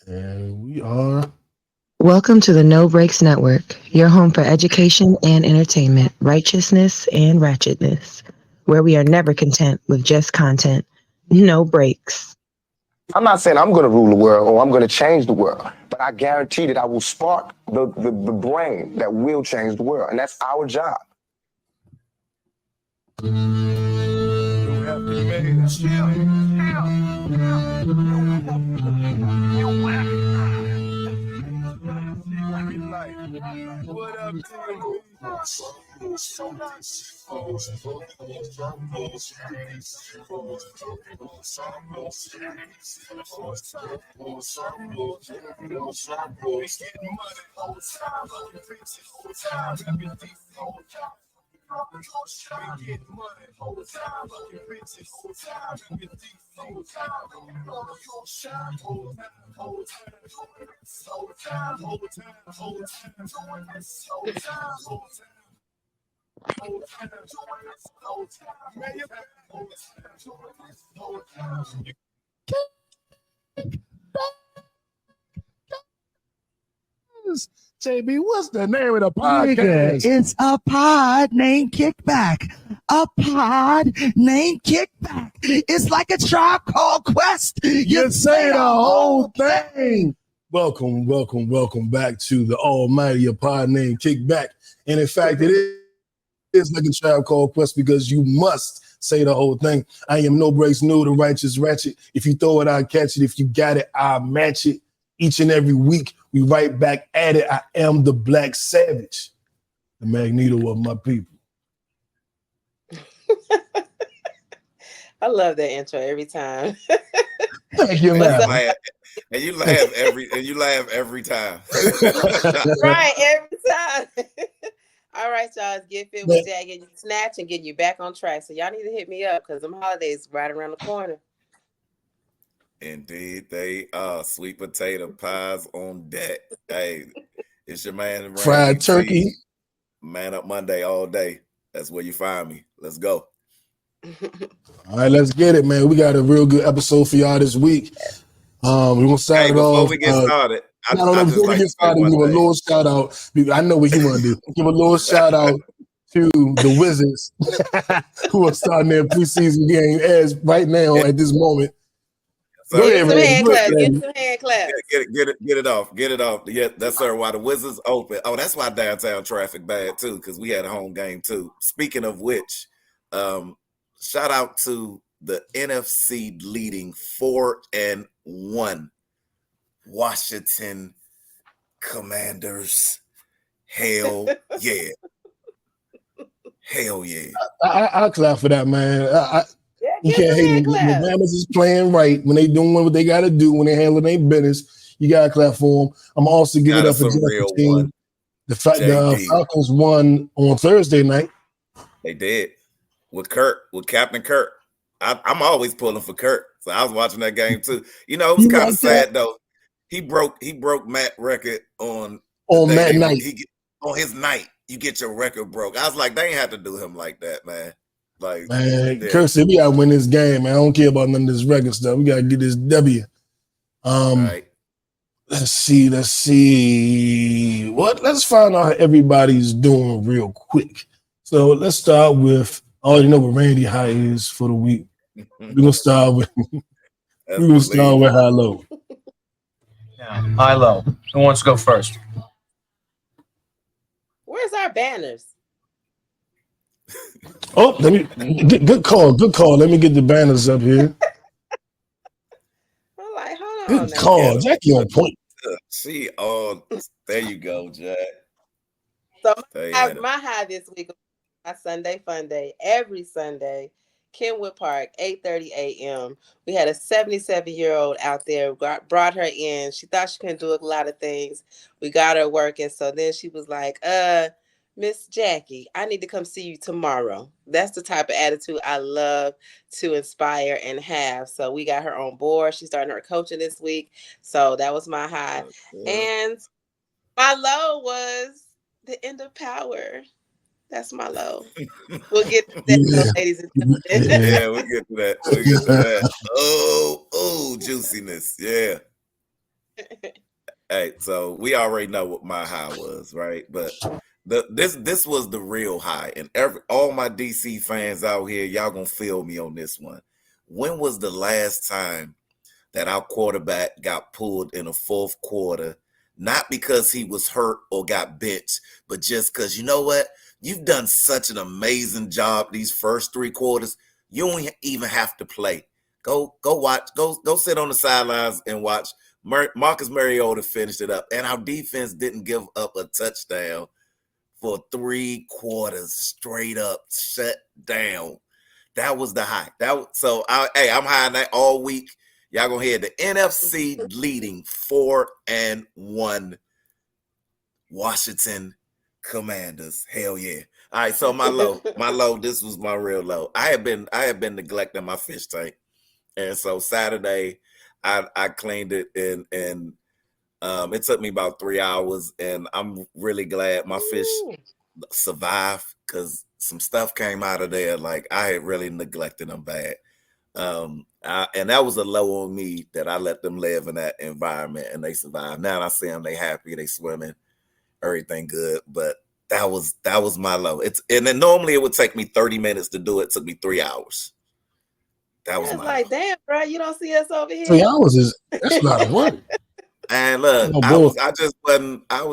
And we are. Welcome to the No Breaks Network, your home for education and entertainment, righteousness and ratchetness, where we are never content with just content. No breaks. I'm not saying I'm going to rule the world or I'm going to change the world, but I guarantee that I will spark the brain that will change the world, and that's our job. What up, JB, what's the name of the podcast? It's a pod named Kickback. A pod named Kickback. It's like a Tribe Called Quest. You say the whole thing. Welcome back to the almighty Pod Named Kickback. And in fact, it is like a Tribe Called Quest because you must say the whole thing. I am no breaks, no the righteous ratchet. If you throw it, I'll catch it. If you got it, I'll match it. Each and every week, we right back at it. I am the Black Savage, the Magneto of my people. I love that intro every time. Thank you, man. And you laugh every time. Right, every time. All right, y'all, it's Get Fit with Jack, getting you snatch and getting you back on track. So y'all need to hit me up because them holidays right around the corner. Indeed, they are. Sweet potato pies on deck. Hey, it's your man. Fried turkey. Man Up Monday all day. That's where you find me. Let's go. All right, let's get it, man. We got a real good episode for y'all this week. We're gonna start it off. Before we get started, before we get started, give a little shout out. I know what you want to do. Give a little shout out to the Wizards who are starting their preseason game as right now at this moment. So, get some hand claps. Get it off. Yeah, that's sir. Why the Wizards open? Oh, that's why downtown traffic bad too, because we had a home game too. Speaking of which, shout out to the NFC leading 4-1 Washington Commanders. Hell yeah. Hell yeah. I'll clap for that, man. You can't hate them. The Bama's is playing right when they doing what they got to do, when they handling their business. You got to clap for them. I'm also giving it up for the team. The Falcons won on Thursday night. They did. With Captain Kurt. I'm always pulling for Kurt. So I was watching that game too. You know, it was kind of sad though. He broke Matt's record on Matt night. On his night, you get your record broke. I was like, they ain't have to do him like that, man. Like, man, Kurt said we gotta win this game, man. I don't care about none of this record stuff. We gotta get this W. Right. Let's see. Let's find out how everybody's doing real quick. So let's start with I already know what Randy High is for the week. We're gonna start with high low. Yeah, high low. Who wants to go first? Where's our banners? Oh, good call. Let me get the banners up here. I'm like, hold on. Good call, Jackie on point. There you go, Jack. So my high this week, my Sunday fun day. Every Sunday, Kenwood Park, 8:30 a.m. We had a 77-year-old out there. Brought her in. She thought she couldn't do a lot of things. We got her working. So then she was like, Miss Jackie, I need to come see you tomorrow. That's the type of attitude I love to inspire and have. So we got her on board. She's starting her coaching this week. So that was my high. And my low was the end of power. That's my low. We'll get to that, ladies and gentlemen. Yeah, we'll get to that. Oh, juiciness. Yeah. Hey, so we already know what my high was, right? But this was the real high, and all my DC fans out here, y'all gonna feel me on this one. When was the last time that our quarterback got pulled in a fourth quarter, not because he was hurt or got benched, but just because, you know what? You've done such an amazing job these first 3 quarters. You don't even have to play. Go watch. Go sit on the sidelines and watch. Marcus Mariota finished it up, and our defense didn't give up a touchdown for 3 quarters straight up shut down. That was the high. I'm high on that all week. Y'all gonna hear the NFC leading 4-1 Washington Commanders. Hell yeah. All right, so my low, this was my real low. I have been neglecting my fish tank. And so Saturday I cleaned it and it took me about 3 hours, and I'm really glad my fish survived because some stuff came out of there. Like, I had really neglected them bad. And that was a low on me that I let them live in that environment and they survived. Now I see them, they happy, they swimming, everything good. But that was my low. And then normally it would take me 30 minutes to do it. It took me 3 hours. That was like, low. Damn, bro, you don't see us over here. 3 hours that's a lot of work. And look, I was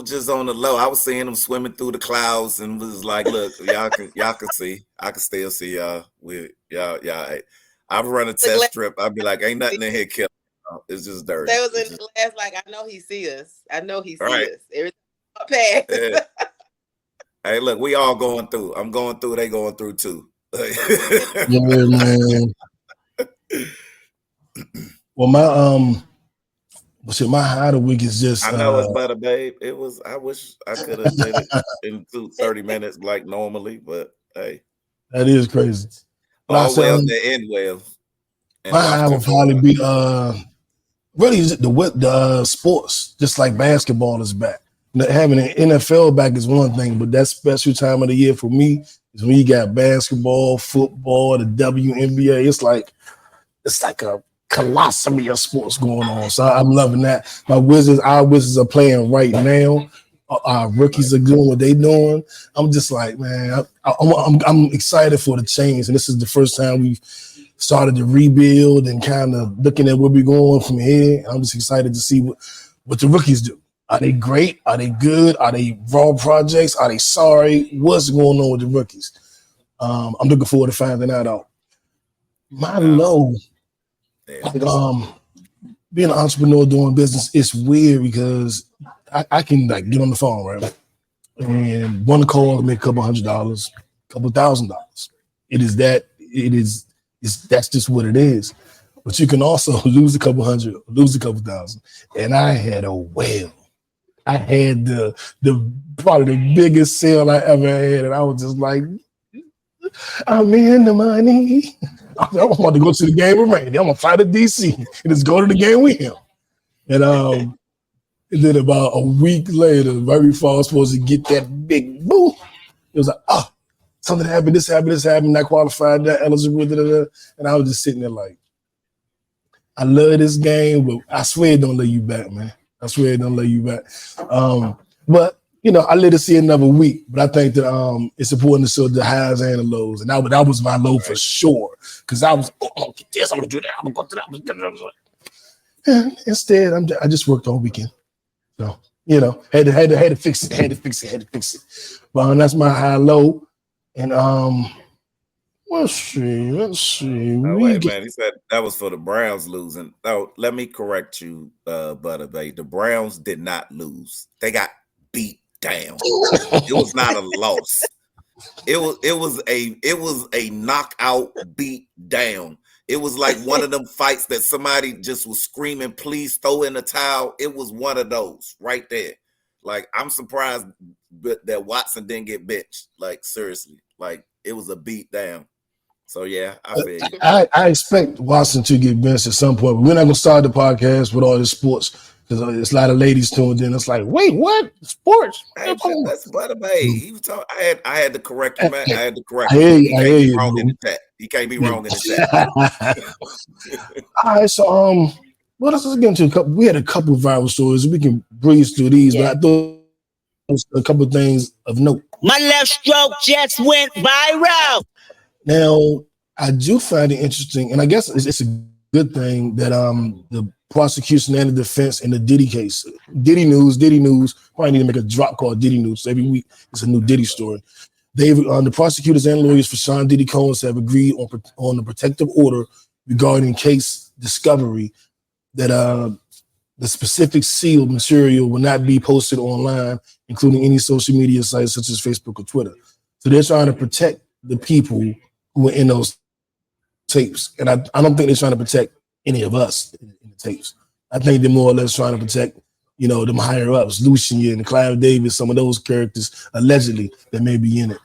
just on the low. I was seeing them swimming through the clouds and was like, look, y'all can see. I can still see y'all. Y'all. I've run a test strip. I'd be like, ain't nothing in here killing. It's just dirty. That was in the glass, like, I know he see us. I know he see us. Everything past. Yeah. Hey, look, we all going through. I'm going through. They going through too. Yeah, man. Well, my high of the week is just. I know it's better, babe. It was. I wish I could have did it in 30 minutes like normally, but hey, that is crazy. All well to end well. My high would probably be really the sports, just like basketball is back. Having an NFL back is one thing, but that special time of the year for me is when you got basketball, football, the WNBA. It's like a colosseum of sports going on. So I'm loving that. Our Wizards are playing right now. Our rookies are doing what they're doing. I'm just like, man, I'm excited for the change. And this is the first time we've started to rebuild and kind of looking at where we're going from here. I'm just excited to see what the rookies do. Are they great? Are they good? Are they raw projects? Are they sorry? What's going on with the rookies? I'm looking forward to finding that out. My low, being an entrepreneur doing business, it's weird because I can like get on the phone, right? And one call to make a couple $100, couple $1,000. That's just what it is. But you can also lose a couple hundred, lose a couple thousand. And I had a whale. I had the probably the biggest sale I ever had, and I was just like, I'm in the money. I want to go to the game with Randy. I'm gonna fly to DC and just go to the game with him. And then about a week later, right before I was supposed to get that big boo, it was like, something happened, this happened, I qualified, that eligible, and I was just sitting there like, I love this game, but I swear it don't let you back, man. I swear it don't let you back. But I let it see another week. But I think that it's important to show the highs and the lows. And that was my low for sure. Because I was, get this, I'm gonna do that, I'm gonna go to that. And instead, I just worked all weekend. So, had to fix it. But that's my high low. And let's see. Oh, wait, man. He said that was for the Browns losing. Oh, let me correct you, Butterbay. The Browns did not lose. They got beat down. It was not a loss. It was a knockout beat down. It was like one of them fights that somebody just was screaming, please throw in the towel. It was one of those right there. Like, I'm surprised that Watson didn't get benched. Like, seriously. Like, it was a beat down. So, yeah, I feel you. I expect Watson to get benched at some point. But we're not going to start the podcast with all this sports because there's a lot of ladies tuned in. It's like, wait, what? Sports? Hey, that's Butterbay. He was talking. I had to correct him. I had to correct him. He can't be wrong in the chat. He can't be wrong in the chat. All right, so Well, let's get into a couple. We had a couple viral stories. We can breeze through these, but I thought a couple of things of note. My left stroke just went viral. Now, I do find it interesting, and I guess it's a good thing that the prosecution and the defense in the Diddy case, Diddy News, probably need to make a drop called Diddy News. Every week it's a new Diddy story. The prosecutors and lawyers for Sean Diddy Combs have agreed on the protective order regarding case discovery that the specific sealed material will not be posted online, including any social media sites such as Facebook or Twitter. So they're trying to protect the people who were in those tapes. And I don't think they're trying to protect any of us in the tapes. I think they're more or less trying to protect, them higher ups, Lucian and Clive Davis, some of those characters allegedly that may be in it.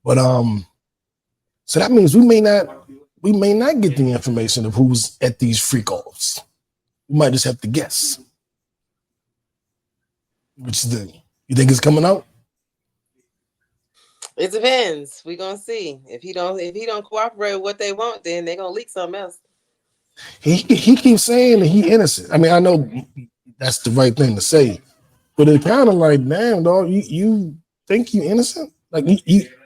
But so that means we may not get the information of who's at these freak-offs. We might just have to guess. What you think? You think it's coming out? It depends. We're gonna see. If he don't cooperate with what they want, then they're gonna leak something else. He keeps saying that he innocent. I mean, I know that's the right thing to say, but it's kind of like, damn, dog, you think you innocent? Like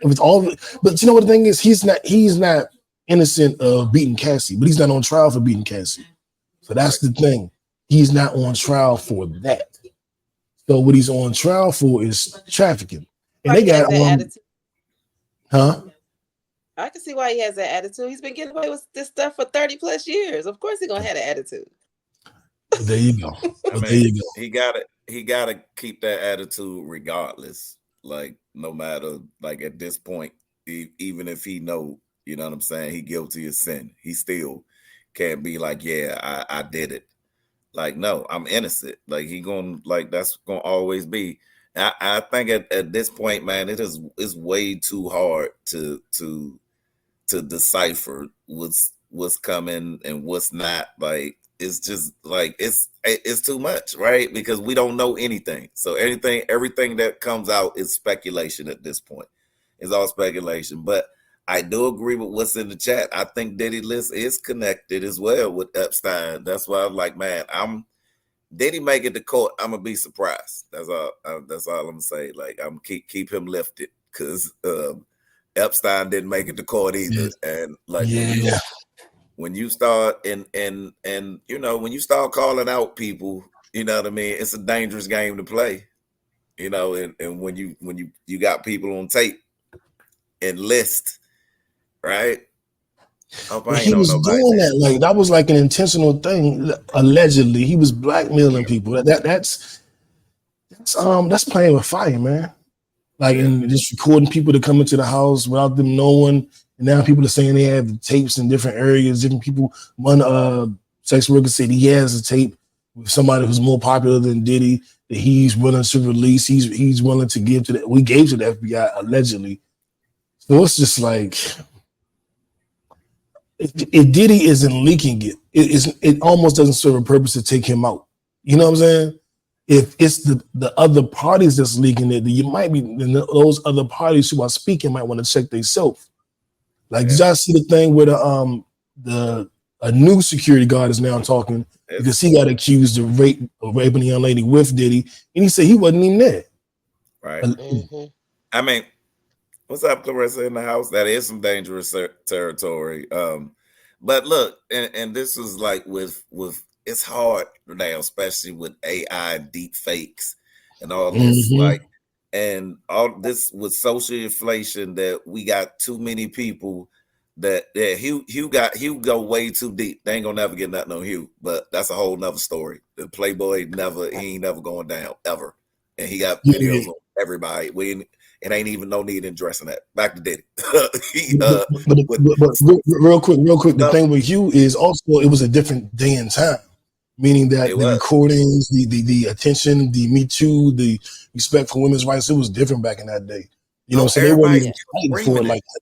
with all, but you know what the thing is? He's not innocent of beating Cassie, but he's not on trial for beating Cassie. So that's the thing. He's not on trial for that. So what he's on trial for is trafficking. And they got attitude. Huh? I can see why he has that attitude. He's been getting away with this stuff for 30 plus years. Of course he's gonna have that attitude. Well, there you go. There you go. He gotta keep that attitude regardless. Like no matter, like at this point, even if he know, you know what I'm saying, he guilty of sin, he still can't be like, yeah, I did it. Like, no, I'm innocent. Like that's gonna always be. I think at this point, man, it's way too hard to decipher what's coming and what's not. Like it's just like it's too much, right? Because we don't know anything. So everything that comes out is speculation at this point. It's all speculation. But I do agree with what's in the chat. I think Diddy list is connected as well with Epstein. That's why I'm like, man, Diddy make it to court, I'm gonna be surprised. That's all I'm gonna say. Like I'm keep him lifted because Epstein didn't make it to court either. And like when you start and when you start calling out people, you know what I mean, it's a dangerous game to play. And when you got people on tape and list, right? He was doing that, like that was like an intentional thing. Allegedly, he was blackmailing people. That's playing with fire, man. Like and just recording people to come into the house without them knowing. And now people are saying they have tapes in different areas. Different people. One sex worker said he has a tape with somebody who's more popular than Diddy that he's willing to release. He's willing to give to that. We gave to the FBI allegedly. So it's just like. If Diddy isn't leaking it almost doesn't serve a purpose to take him out. You know what I'm saying? If it's the other parties that's leaking it, then you might be those other parties who are speaking might want to check themselves. Like, did y'all see the thing where a new security guard is now talking because he got accused of raping a young lady with Diddy, and he said he wasn't even there. Right. I mean. What's up, Clarissa in the house? That is some dangerous territory. But look, and this is like with it's hard now, especially with AI deep fakes and all this, like, and all this with social inflation that we got too many people that Hugh go way too deep. They ain't gonna never get nothing on Hugh, but that's a whole nother story. The Playboy he ain't never going down ever, and he got videos on everybody. It ain't even no need in dressing that. Back to Diddy. But real quick, the thing with Hugh is also it was a different day and time, meaning that the recordings, the attention, the Me Too, the respect for women's rights, it was different back in that day. So they weren't even fighting for it like that.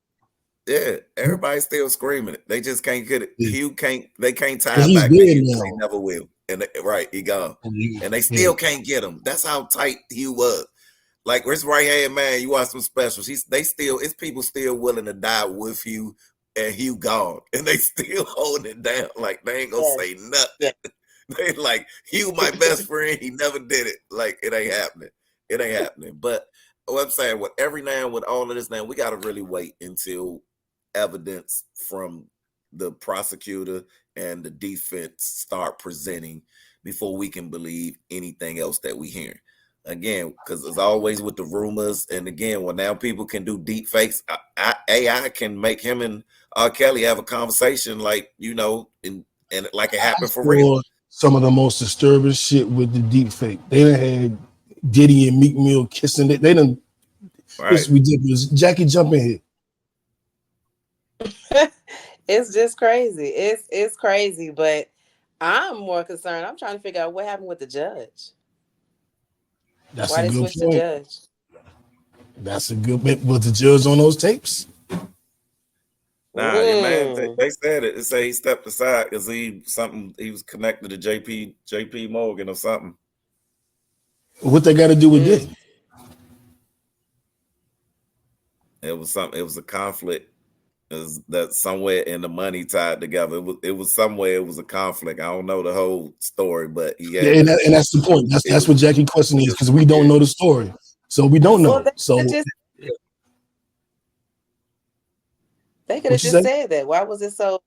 Yeah, everybody's still screaming it. They just can't get it. Hugh they can't tie him back. They never will. And he gone. And they still can't get him. That's how tight Hugh was. Like his right hand man, you watch some specials. It's people still willing to die with Hugh and Hugh gone, and they still holding it down. Like they ain't gonna say nothing. They like, you my best friend. He never did it. Like, it ain't happening. It ain't happening. But what I'm saying, with every now and with all of this now, we got to really wait until evidence from the prosecutor and the defense start presenting before we can believe anything else that we hear. Again, because as always with the rumors, and again, well, now people can do deep fakes. AI can make him and R. Kelly have a conversation, like, you know, and like it happened for real. Some of the most disturbing shit with the deep fake. They done had Diddy and Meek Mill kissing it. They done. Right. It's ridiculous. Jackie, jump in here. It's just crazy. It's crazy, but I'm more concerned. I'm trying to figure out what happened with the judge. That's why a they good switched point. The judge? That's a good bit. Was the judge on those tapes? Nah, your man, they said it. They say he stepped aside because he was connected to JP Morgan or something. What they got to do with this? It was something. It was a conflict. That somewhere in the money tied together. It was somewhere. It was a conflict. I don't know the whole story, but he had. And that's the point. That's what Jackie's question is, because we don't know the story, so we don't know. They could have just said that. Why was it so?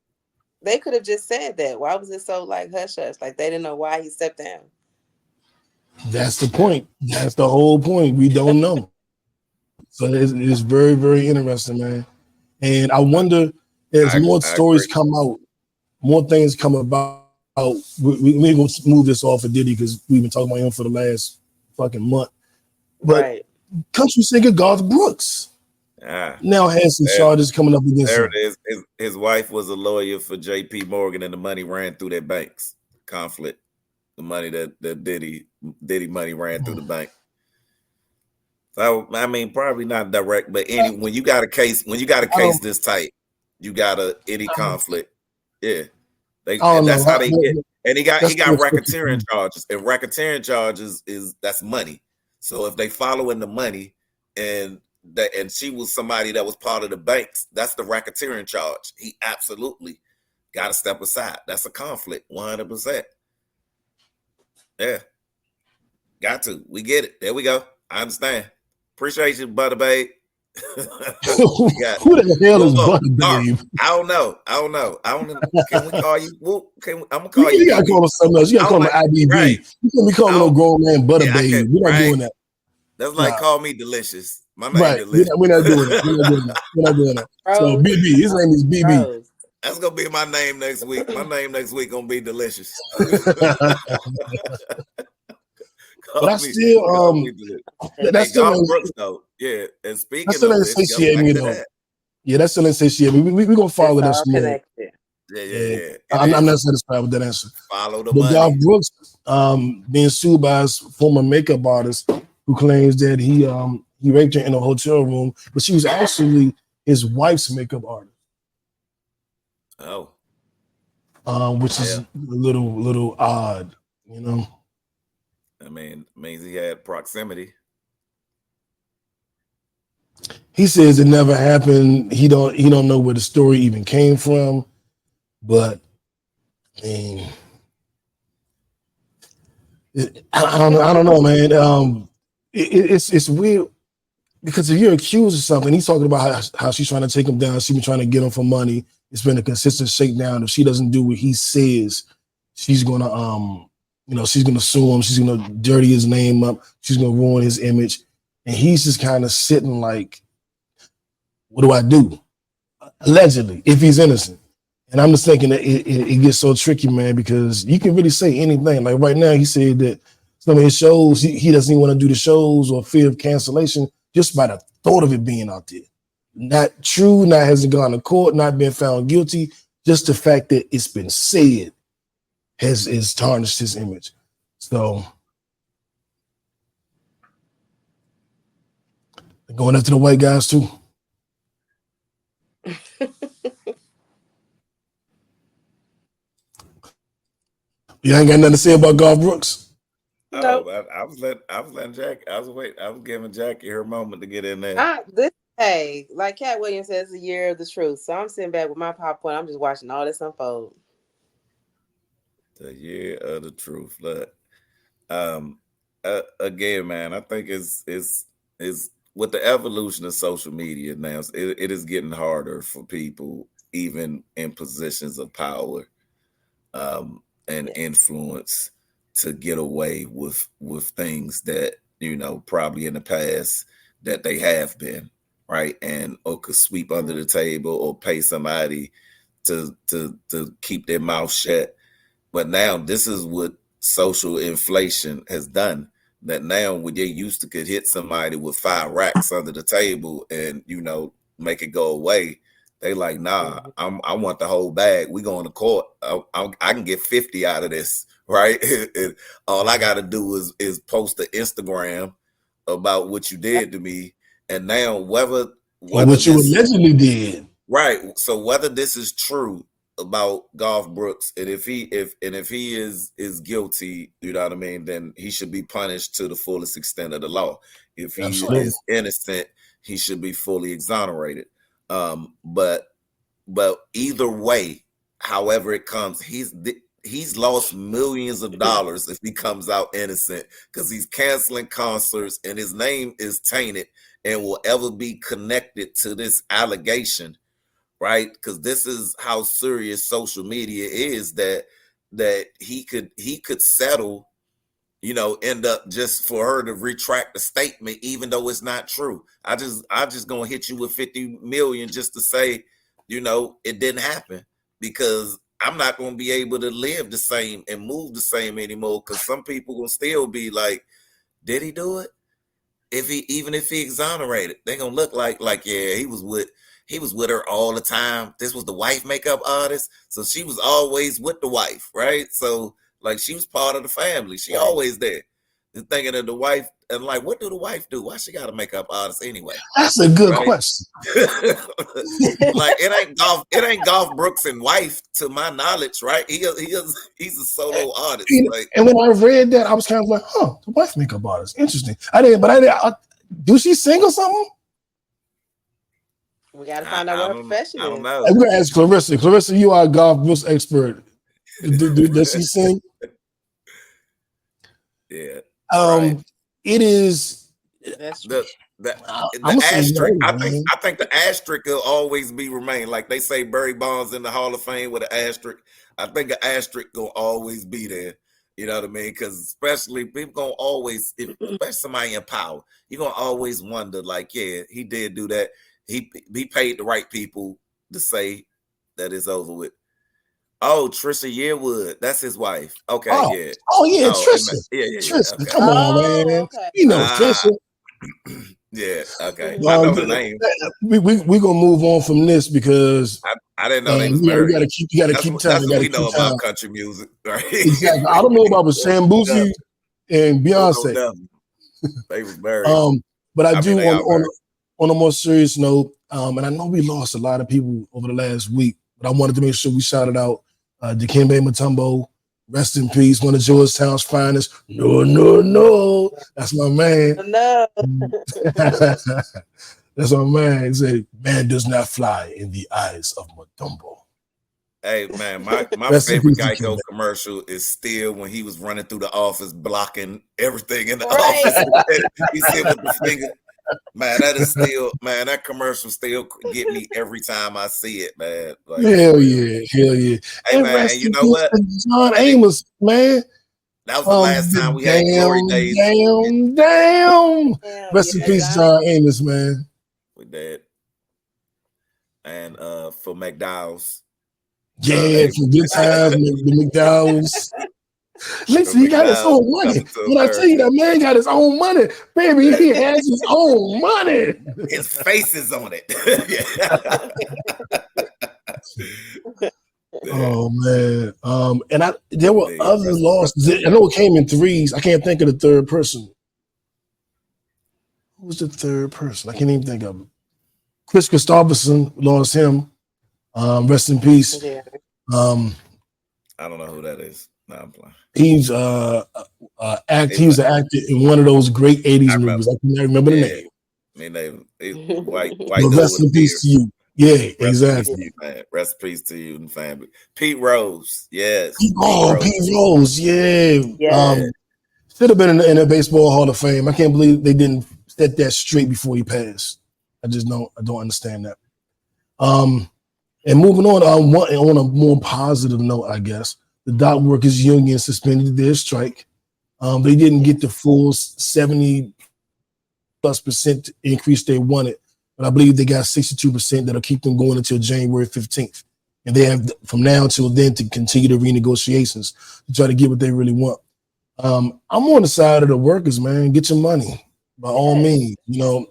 They could have just said that. Why was it so like hush hush? Like they didn't know why he stepped down. That's the point. That's the whole point. We don't know. So it's very, very interesting, man. And I wonder, as more stories come out, more things come about. We're going to move this off of Diddy because we've been talking about him for the last fucking month. But country singer Garth Brooks now has some charges coming up against him. There it is. His wife was a lawyer for J.P. Morgan, and the money ran through their banks. Conflict. The money that Diddy money ran through the bank. So, I mean, probably not direct, but when you got a case this tight, you got any conflict. Yeah. That's how they get. And he got racketeering charges. And racketeering charges that's money. So if they following the money and she was somebody that was part of the banks, that's the racketeering charge. He absolutely got to step aside. That's a conflict, 100%. Yeah. Got to. We get it. There we go. I understand. Appreciate you, Butter Babe. Who the hell is Butter Babe? I don't know. Can we call you? I'm gonna call you. You gotta call him something else. You gotta call him IBB. Right. You can't be calling no grown man Butter Babe. We're not doing that. That's like call me Delicious. My name Delicious. We're not doing that. We're not doing that. So BB, his name is BB. That's gonna be my name next week. My name next week gonna be Delicious. But I still that's still Garth Brooks though. Yeah, and speaking that's still insatiate me though. Yeah, that's still insatiate me. We're gonna follow that more. Yeah. I'm not satisfied with that answer. Follow the money. Garth Brooks being sued by his former makeup artist who claims that he raped her in a hotel room, but she was actually his wife's makeup artist. Oh. Which is a little odd, you know. I mean, means he had proximity. He says it never happened. He don't know where the story even came from, but I mean, I don't know, man. It's weird because if you're accused of something, he's talking about how she's trying to take him down. She's been trying to get him for money. It's been a consistent shakedown. If she doesn't do what he says, she's gonna she's gonna sue him. She's gonna dirty his name up. She's gonna ruin his image. And he's just kind of sitting like, what do I do? Allegedly, if he's innocent. And I'm just thinking that it gets so tricky, man, because you can really say anything. Like right now, he said that some of his shows, he doesn't even want to do the shows or fear of cancellation just by the thought of it being out there. Not true, not hasn't gone to court, not been found guilty. Just the fact that it's been said has tarnished his image. So going after the white guys too. You ain't got nothing to say about Garth Brooks? Nope. I was letting Jackie. I was giving Jackie her moment to get in there. Like Cat Williams says, the year of the truth. So I'm sitting back with my popcorn. I'm just watching all this unfold. The year of the truth. Look, again, man, I think it's with the evolution of social media now, it is getting harder for people, even in positions of power and influence, to get away with things that, probably in the past that they have been, right, and or could sweep under the table or pay somebody to keep their mouth shut. But now this is what social inflation has done. That now when they used to could hit somebody with 5 racks under the table and make it go away, they like, nah, I want the whole bag. We going to court. I can get 50 out of this, right? And all I got to do is post to Instagram about what you did to me. And now whether what you allegedly did, right? So whether this is true about Garth Brooks, and if he is guilty, you know what I mean, then he should be punished to the fullest extent of the law. If he is innocent, he should be fully exonerated. But either way, however it comes, he's lost millions of dollars if he comes out innocent, because he's canceling concerts and his name is tainted and will ever be connected to this allegation. Right, because this is how serious social media is, that he could settle, end up just for her to retract the statement, even though it's not true. I just gonna hit you with 50 million just to say, it didn't happen, because I'm not gonna be able to live the same and move the same anymore. Because some people will still be like, did he do it? Even if he exonerated, they're gonna look like yeah, he was with her all the time. This was the wife makeup artist, so she was always with the wife, right? So like she was part of the family. She always there. And thinking of the wife, and like, what do the wife do? Why she got a makeup artist anyway? That's a good question. Like it ain't Garth Brooks and wife, to my knowledge, right? He's a solo artist. And when I read that, I was kind of like, the wife makeup artist. Interesting. Do she sing or something? We got to find out what her profession is. I don't know. I'm going to ask Clarissa. Clarissa, you are a Garth Brooks expert. Does she sing? Yeah. It is. That's true. The asterisk. I think the asterisk will always remain. Like they say, Barry Bonds in the Hall of Fame with an asterisk. I think an asterisk will always be there. You know what I mean? Because especially people gonna always, especially somebody in power, you're gonna always wonder, like, yeah, he did do that. He paid the right people to say that it's over with. Oh, Trisha Yearwood, that's his wife. Okay, yeah. Oh yeah, Trisha. Yeah. Trisha, okay. Come on, man. Okay. Trisha. Yeah, okay. I know the name. We gonna move on from this because I didn't know they was married. You gotta keep time. That's what we know about country music, right? Exactly. I don't know about with Sam Boosie and Beyonce. They was married. But I do on a more serious note, and I know we lost a lot of people over the last week, but I wanted to make sure we shouted out Dikembe Mutombo. Rest in peace, one of Georgetown's finest. No. That's my man. No. That's my man. He said, man does not fly in the eyes of Mutombo. Hey, man, my favorite Geico commercial is still when he was running through the office, blocking everything in the office. He said with the finger. Man, that is still, man, that commercial still get me every time I see it, man. Like, hell yeah. Hey, and man, and you know what? John Amos, man. That was the last time we had Glory Days. Damn. Rest in peace, John Amos, man. We did. And for McDowell's. Yeah, for good times, the McDowell's. Listen, he got his own money. When I tell you that man got his own money, baby, he has his own money. His face is on it. Oh man. And there were other losses. I know it came in threes. I can't think of the third person. Who was the third person? I can't even think of him. Chris Christopherson, lost him. Rest in peace. Yeah. I don't know who that is. No, I'm playing. He's he was an actor in one of those great 80s movies. I can't remember the name. I mean, white rest in peace to you. Yeah, Rest in peace exactly. to you, man. Rest in peace to you and family. Pete Rose, yes. Pete Rose, yeah. Yeah. Should have been in the Baseball Hall of Fame. I can't believe they didn't set that straight before he passed. I don't understand that. And moving on a more positive note, I guess, the dock workers union suspended their strike. They didn't get the full 70+% increase they wanted, but I believe they got 62% that'll keep them going until January 15th. And they have from now until then to continue the renegotiations to try to get what they really want. I'm on the side of the workers, man. Get your money by all means. You know,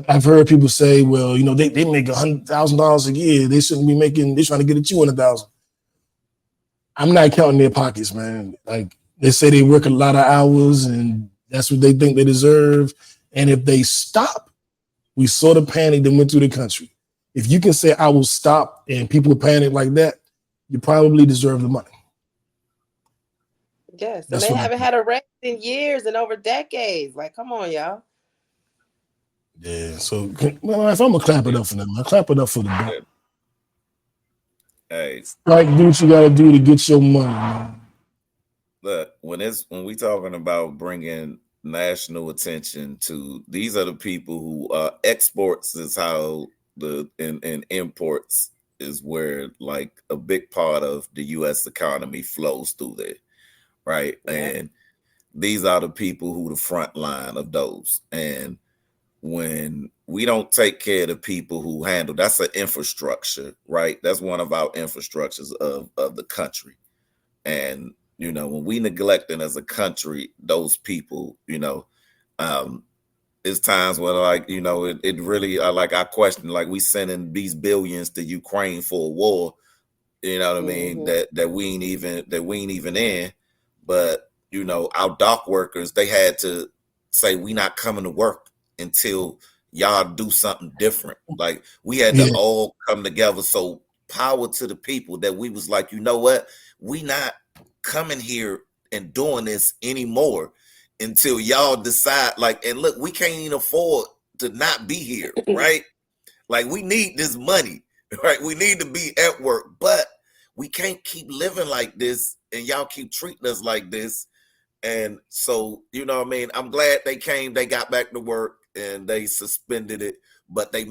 I've heard people say, well, you know, they make $100,000 a year. They shouldn't be making. They're trying to get at $200,000. I'm not counting their pockets, man. Like they say, they work a lot of hours, and that's what they think they deserve. And if they stop, we saw the panic that went through the country. If you can say I will stop, and people panic like that, you probably deserve the money. Yes, and they haven't had a raise in years and over decades. Like, come on, y'all. Yeah, so well, if I'm gonna clap it up for them, I clap it up for the doc. Hey, like, do what you gotta do to get your money, man. Look, when we talking about bringing national attention to, these are the people who exports is how and imports is where like a big part of the U.S. economy flows through there, right? Yeah. And these are the people who the front line of those. And when we don't take care of the people who handle, that's an infrastructure, right? That's one of our infrastructures of the country. And, you know, when we neglecting as a country, those people, you know, it's times where like, you know, it really, like I question, like we sending these billions to Ukraine for a war, you know what I mean? That we ain't even in, but you know, our dock workers, they had to say, we not coming to work until y'all do something different. Like we had to all come together. So power to the people that we was like, you know what? We not coming here and doing this anymore until y'all decide, like, and look, we can't even afford to not be here, right? Like we need this money, right? We need to be at work, but we can't keep living like this and y'all keep treating us like this. And so, you know what I mean? I'm glad they came, they got back to work and they suspended it, but and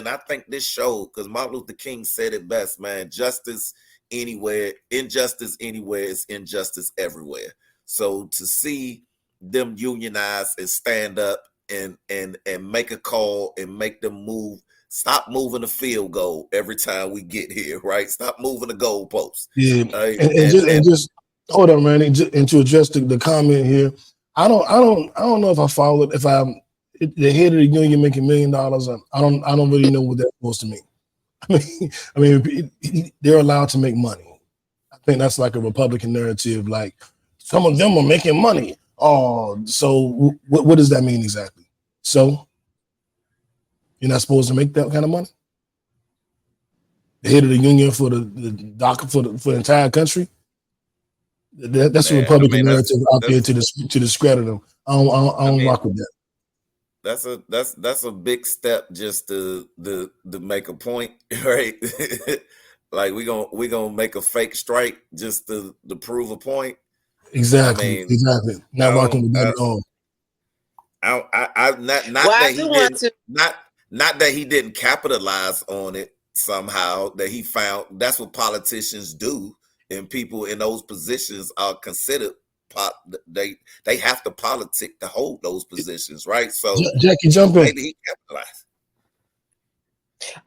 I think this showed, because Martin Luther King said it best, man, injustice anywhere is injustice everywhere. So to see them unionize and stand up and make a call and make them move, stop moving the field goal every time we get here, right? Stop moving the goalposts. Yeah, and just hold on, man. And to address the comment here, I don't know if I follow it. If the head of the union making $1 million, I don't really know what that's supposed to mean. I mean, they're allowed to make money. I think that's like a Republican narrative. Like some of them are making money. Oh, so what does that mean exactly? So you're not supposed to make that kind of money? The head of the union for the dock for the entire country? That's a Republican narrative out there to discredit them. I don't rock with that. That's a big step just to make a point, right? Like we gonna make a fake strike just to prove a point. Exactly. Not rocking with that at all. Not that he didn't capitalize on it somehow, that he found that's what politicians do, and people in those positions are considered they have to politic to hold those positions, right? So Jackie, jump in. Maybe he capitalized.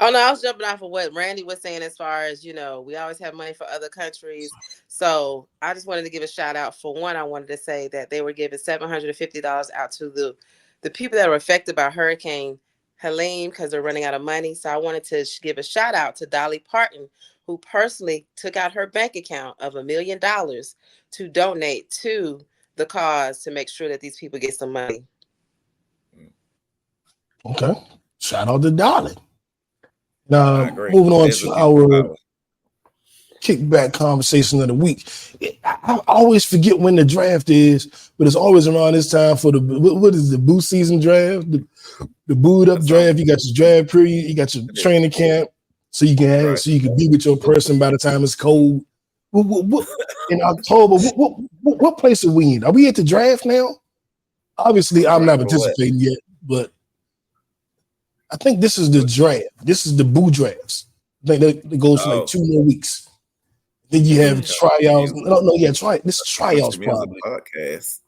Oh no, I was jumping off of what Randy was saying as far as, you know, we always have money for other countries. So I just wanted to give a shout out. For one, I wanted to say that they were giving $750 out to the people that were affected by Hurricane Helene because they're running out of money. So I wanted to give a shout out to Dolly Parton, who personally took out her bank account of $1 million to donate to the cause to make sure that these people get some money. Okay. Shout out to Dolly. Now, moving on to Kickback conversation of the week. I always forget when the draft is, but it's always around this time for the what is the boo season draft, the booed up draft. You got your draft period, you got your training camp, so you can be with your person by the time it's cold. What, in October, what place are we in? Are we at the draft now? Obviously, I'm not participating yet, but I think this is the draft. This is the boo drafts. I think that goes for like 2 more weeks. Then you have tryouts. This is tryouts probably. Podcast.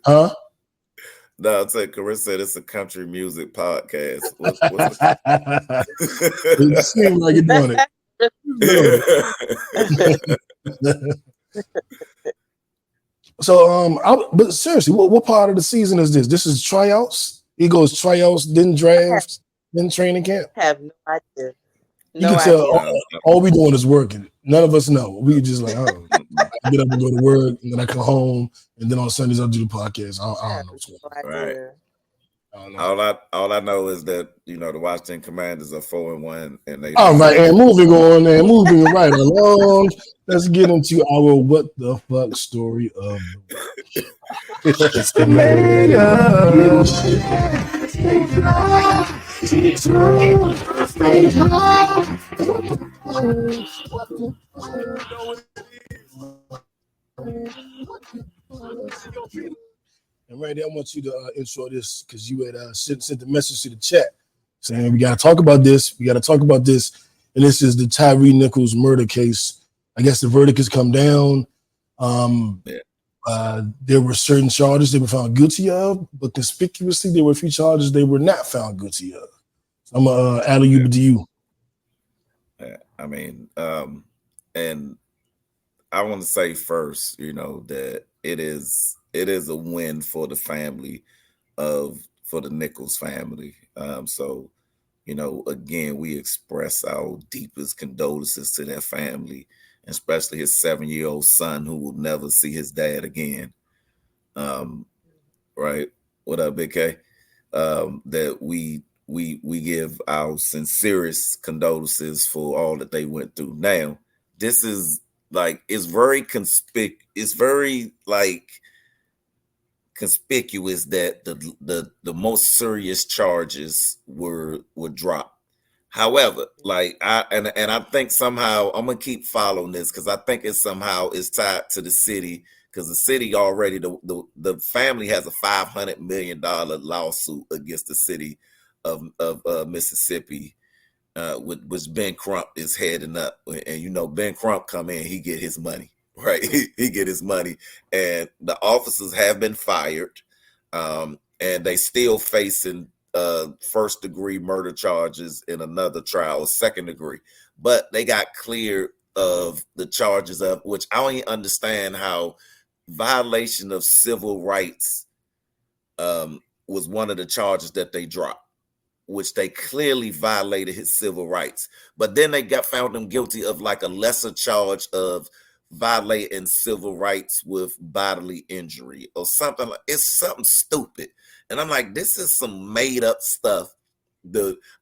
Huh? No, I'll say Carissa said it's a country music podcast. It seems like you're doing it. So, but seriously, what part of the season is this? This is tryouts. He goes tryouts, then drafts, then training camp. I have no idea. You can tell all we doing is working. None of us know. We just like, I get up and go to work, and then I come home, and then on Sundays I'll do the podcast. I don't know what's going on. Right. All I know is that the Washington Commanders are 4-1, and they. All right, and moving right along. Let's get into our what the fuck story of the week. And Randy, I want you to intro this because you had sent the message to the chat saying we got to talk about this. And this is the Tyree Nichols murder case. I guess the verdict has come down. There were certain charges they were found guilty of, but conspicuously there were a few charges they were not found guilty of. So I'm going to alley you to you. I mean, and I want to say first, that it is a win for the family for the Nichols family. So, again, we express our deepest condolences to their family, especially his 7-year-old son who will never see his dad again. Right? What up, Big K? That we give our sincerest condolences for all that they went through. Now, this is it's very conspicuous that the most serious charges were dropped. However, I think somehow I'm gonna keep following this because I think it's tied to the city, because the city already the family has a $500 million lawsuit against the city of Mississippi, which Ben Crump is heading up, and Ben Crump come in, he get his money. Right, he get his money, and the officers have been fired, and they still facing first degree murder charges in another trial, second degree, but they got cleared of the charges of which I don't even understand how violation of civil rights was one of the charges that they dropped, which they clearly violated his civil rights, but then they found him guilty of a lesser charge of violating civil rights with bodily injury or something. It's something stupid, and I'm like, this is some made up stuff.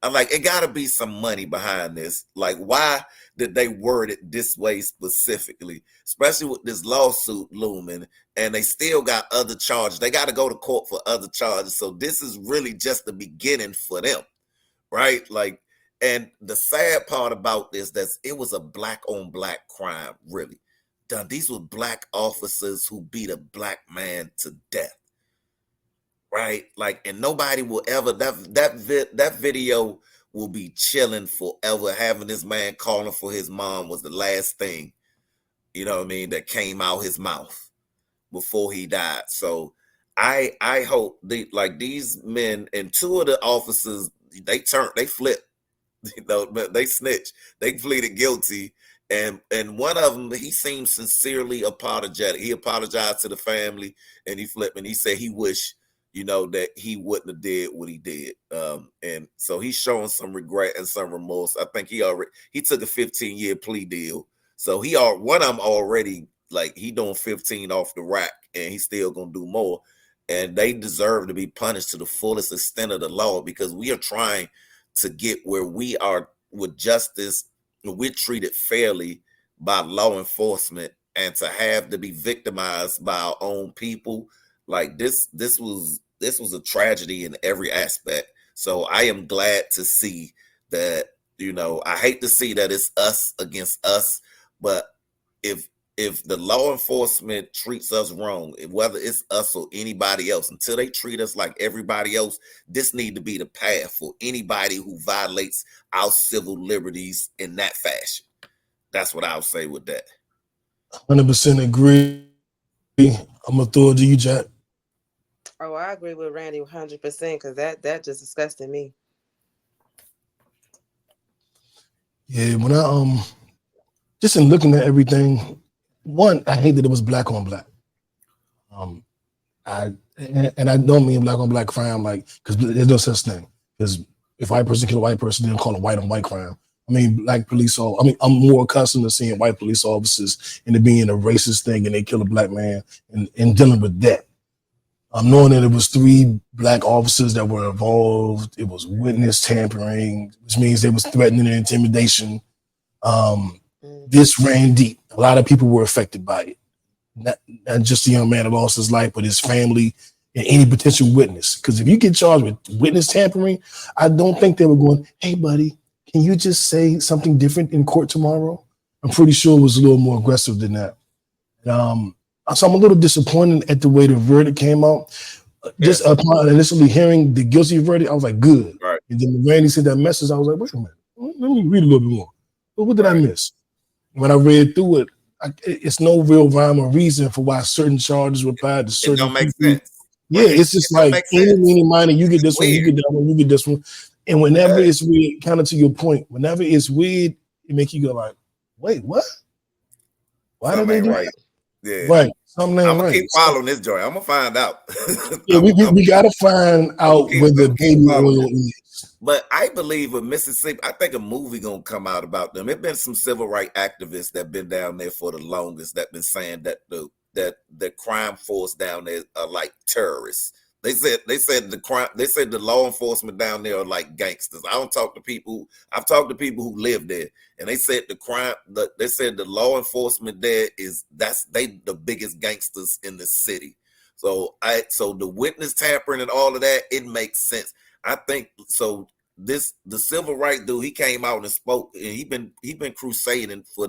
I'm like, it got to be some money behind this. Why did they word it this way specifically, especially with this lawsuit looming, and they still got other charges? They got to go to court for other charges, so this is really just the beginning for them, right? And the sad part about this, it was a black on black crime, really. These were black officers who beat a black man to death, right? And nobody will ever, that video will be chilling forever. Having this man calling for his mom was the last thing, that came out his mouth before he died. So I hope these men, and 2 of the officers, they flipped, they snitched, they pleaded guilty. And one of them, he seemed sincerely apologetic. He apologized to the family, and he flipped, and he said he wished, that he wouldn't have did what he did. And so he's showing some regret and some remorse. I think he took a 15-year plea deal. So one of them already, he doing 15 off the rack, and he's still gonna do more. And they deserve to be punished to the fullest extent of the law, because we are trying to get where we are with justice. We're treated fairly by law enforcement and to have to be victimized by our own people, like this was a tragedy in every aspect. So I am glad to see that, I hate to see that it's us against us, but if the law enforcement treats us wrong, whether it's us or anybody else, until they treat us like everybody else, this need to be the path for anybody who violates our civil liberties in that fashion. That's what I'll say with that. 100% agree. I'm gonna throw it to you, Jack. Oh, I agree with Randy 100% because that just disgusted me. Yeah, when I just in looking at everything, one, I hate that it was black on black. I don't mean black on black crime, like, because there's no such thing. Because if a white person kill a white person, they don't call it white on white crime. I mean, black police officers. I mean, I'm more accustomed to seeing white police officers and it being a racist thing, and they kill a black man and dealing with that. Knowing that it was 3 black officers that were involved, it was witness tampering, which means they was threatening and intimidation. This ran deep. A lot of people were affected by it. Not just the young man that lost his life, but his family and any potential witness. Because if you get charged with witness tampering, I don't think they were going, hey, buddy, can you just say something different in court tomorrow? I'm pretty sure it was a little more aggressive than that. So I'm a little disappointed at the way the verdict came out. Just upon initially hearing the guilty verdict, I was like, good. Right. And then when Randy sent that message, I was like, wait a minute, let me read a little bit more. But what did I miss? When I read through it, it's no real rhyme or reason for why certain charges were applied to certain people. It don't make sense. Yeah, it's just like any minor, you get this one, you get that one, you get this one. And whenever it's weird, kind of to your point, whenever it's weird, it makes you go like, wait, what? Why did they do that? Yeah. Right. Something ain't I'm gonna right. keep following this joint. I'm gonna find out. Yeah, we gotta find out where the baby oil is. But I believe with Mississippi, I think a movie gonna come out about them. There's been some civil rights activists that been down there for the longest that been saying that the crime force down there are like terrorists. They said the law enforcement down there are like gangsters. I've talked to people who live there, and they said they said the law enforcement there they the biggest gangsters in the city. So the witness tampering and all of that, it makes sense. I think so. The civil rights dude, he came out and spoke, and he been crusading for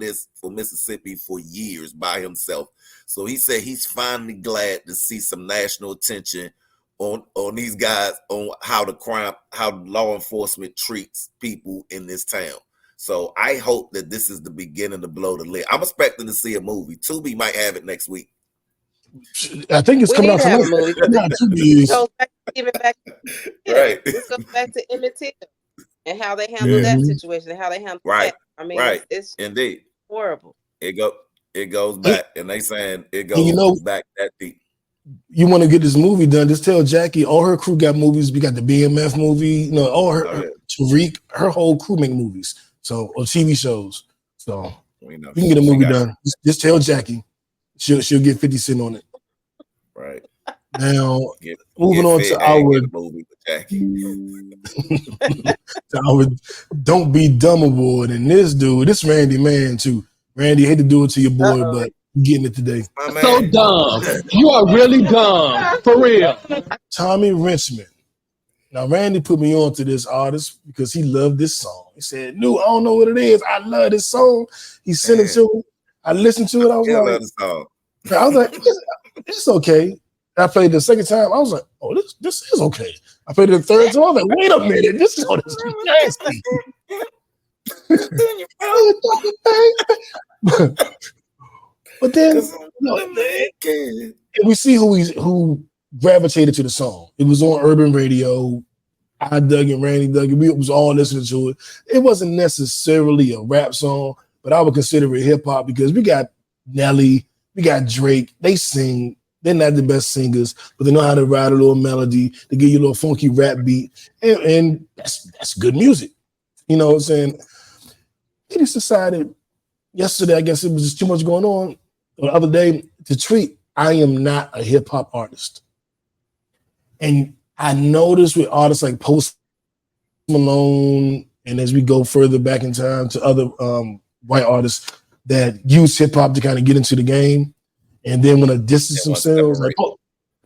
Mississippi for years by himself. So he said he's finally glad to see some national attention on these guys, on how law enforcement treats people in this town. So I hope that this is the beginning to blow the lid. I'm expecting to see a movie. Tubi might have it next week. I think it's coming out from Right. Let's go back to Emmett Till and how they handled that situation and how they handled that. I mean, it's indeed horrible. It goes back, and they saying it goes back that deep. You want to get this movie done, just tell Jackie all her crew got movies. We got the BMF movie, all her Tariq, her whole crew make movies, or TV shows. So we can get a movie done. Just tell Jackie, she'll get 50 cents on it. Right. Now moving on to our movie with Jackie. to our Don't Be Dumb award, and this Randy man too. Randy, hate to do it to your boy, but getting it today. So dumb. You are really dumb. For real. Tommy Richmond. Now, Randy put me on to this artist because he loved this song. He said, "No, I don't know what it is. I love this song." He sent it to me. I listened to it. I was like, it's okay. I played it the second time. I was like, oh, this is okay. I played it the third time. I was like, wait a minute. This is nasty. But then we see who gravitated to the song. It was on urban radio. I dug it, Randy dug it. We was all listening to it. It wasn't necessarily a rap song, but I would consider it hip hop because we got Nelly, we got Drake. They sing. They're not the best singers, but they know how to write a little melody. They give you a little funky rap beat, and that's good music. You know what I'm saying? He just decided yesterday, I guess it was just too much going on, the other day, to tweet, I am not a hip hop artist. And I noticed with artists like Post Malone, and as we go further back in time to other white artists, that use hip hop to kind of get into the game, and then when they distance themselves, like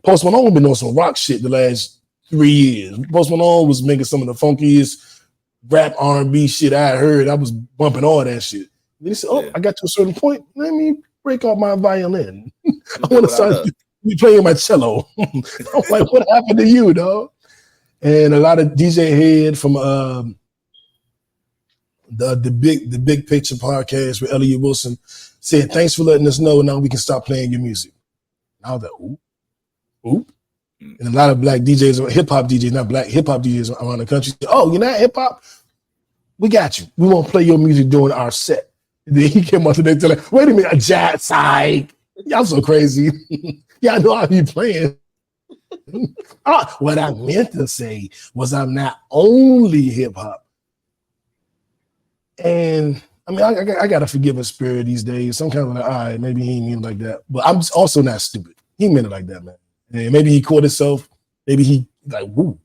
Post Malone been on some rock shit the last 3 years. Post Malone was making some of the funkiest rap R&B shit I heard. I was bumping all that shit. Then he said, I got to a certain point. Let me break off my violin. I want to start playing my cello. I'm like, what happened to you, dog? And a lot of DJ Head from the big picture podcast with Elliot Wilson said, thanks for letting us know. Now we can stop playing your music. And I was like, ooh. And a lot of black DJs, hip hop DJs, not black hip hop DJs around the country. Oh, you're not hip hop? We got you. We won't play your music during our set. And then he came up to them like, wait a minute, a jazz side. Y'all so crazy. Y'all know I be playing. What I meant to say was I'm not only hip hop. And I mean, I got a forgiving spirit these days. Some kind of like, all right, maybe he ain't mean it like that. But I'm also not stupid. He meant it like that, man. And maybe he caught himself. Maybe he like, woo,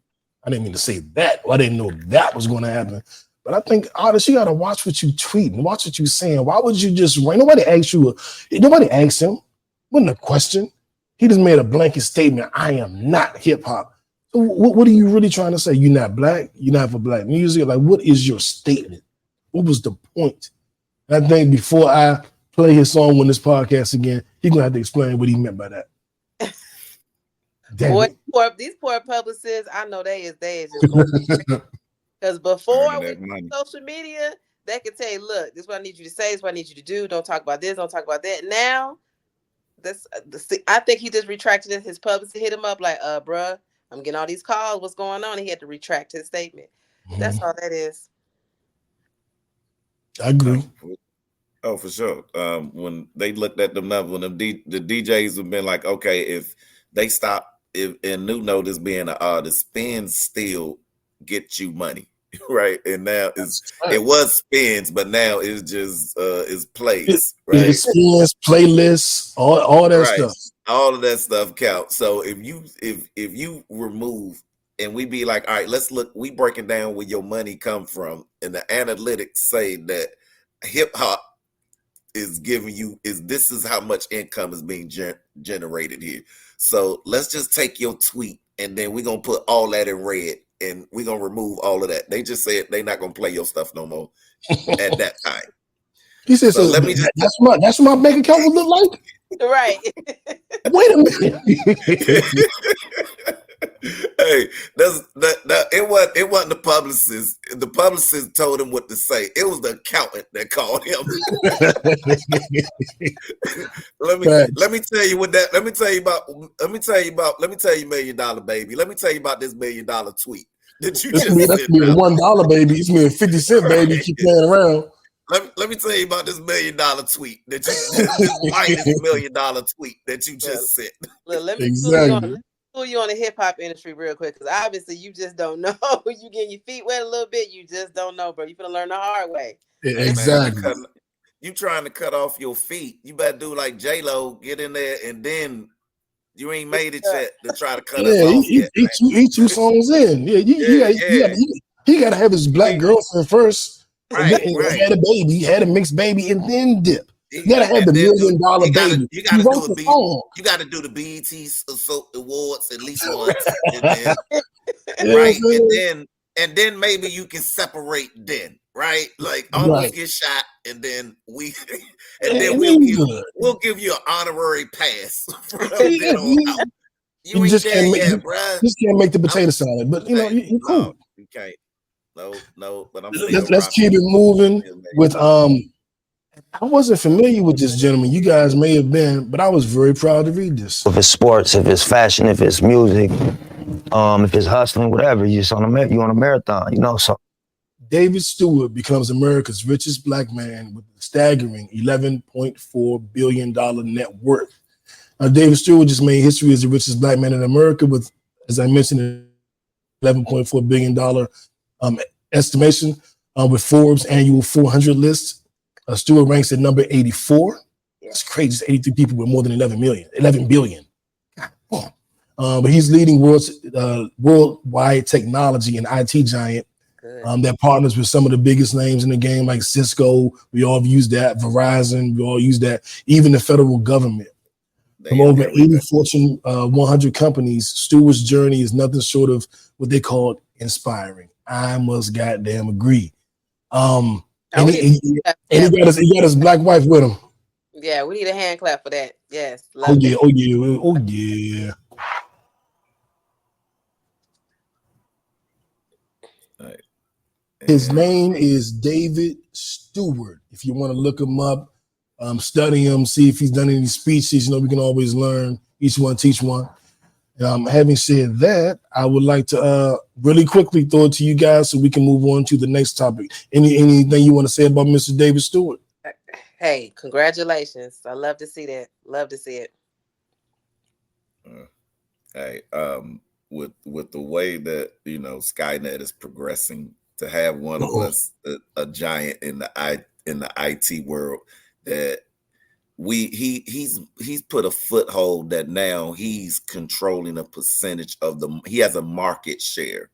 I didn't mean to say that. Or I didn't know that was going to happen. But I think, artists, you got to watch what you tweet and watch what you're saying. Why would you just write? Nobody asked you. Nobody asked him. Wasn't a question. He just made a blanket statement. I am not hip hop. So what are you really trying to say? You're not black. You're not for black music. Like, what is your statement? What was the point? And I think before I play his song on this podcast again, he's going to have to explain what he meant by that. Boy, these poor publicists, I know they is just going because before we social media, they could tell you, look, this is what I need you to say, this is what I need you to do. Don't talk about this, don't talk about that. Now, I think he just retracted it. His publicist hit him up like, bruh, I'm getting all these calls. What's going on? He had to retract his statement. That's all that is. I agree. Oh, for sure. When they looked at them numbers, when the DJs have been like, okay, if they stop, and new notice being an artist, spins still get you money, right? And now it was spins, but now it's just it's plays, right? It's spins, playlists, all that stuff. All of that stuff counts. So if you remove and we be like, all right, let's look, we breaking down where your money come from, and the analytics say that hip hop is giving you this is how much income is being generated here. So let's just take your tweet and then we're gonna put all that in red and we're gonna remove all of that. They just said they're not gonna play your stuff no more at that time. He said, so let me that's what my bank account would look like. Right. Wait a minute. Hey, it wasn't the publicist. The publicist told him what to say. It was the accountant that called him. let me tell you $1 million baby. Let me tell you about this $1 million tweet that you just that's me $1 baby. It's me a 50 cent baby. Keep playing around. Let me tell you about this $1 million tweet that you minus $1 million tweet that you just sent. Let me pull you on the hip hop industry real quick, because obviously you just don't know. You getting your feet wet a little bit, you just don't know, bro. You finna learn the hard way. Yeah, exactly. Man, you trying to cut off your feet? You better do like J-Lo, get in there, and then you ain't made it yet to try to cut us off. He 2 songs in. He got to have his black girlfriend first. Right. Had a baby, had a mixed baby, and then dip. You gotta have the $1 million baby. You gotta do the BET awards at least once, and then maybe you can separate then, right? Like almost get shot, and then we'll give you an honorary pass. You just can't make the potato salad, but you cool. No, you can't. No, but let's keep it moving with I wasn't familiar with this gentleman. You guys may have been, but I was very proud to read this. If it's sports, if it's fashion, if it's music, if it's hustling, whatever, you're on a marathon, So David Stewart becomes America's richest black man with a staggering $11.4 billion net worth. Now, David Stewart just made history as the richest black man in America with, as I mentioned, $11.4 billion estimation with Forbes' annual 400 list. Stewart ranks at number 84. That's crazy. It's 83 people with more than 11 billion. But he's leading worldwide technology and IT giant That partners with some of the biggest names in the game, like Cisco. We all use that. Verizon. We all use that. Even the federal government. From over 80 Fortune 100 companies, Stewart's journey is nothing short of what they call inspiring. I must goddamn agree. And he got his black wife with him. Yeah, we need a hand clap for that. Yes. Oh yeah. Right. His name is David Stewart. If you want to look him up, study him, see if he's done any speeches. We can always learn. Each one teach one. Having said that, I would like to really quickly throw it to you guys so we can move on to the next topic. Anything you want to say about Mr. David Stewart? Hey, congratulations. I love to see that. Love to see it. Hey, with the way that Skynet is progressing, to have one of us a giant in the IT world, that he's put a foothold that now he's controlling a percentage of he has a market share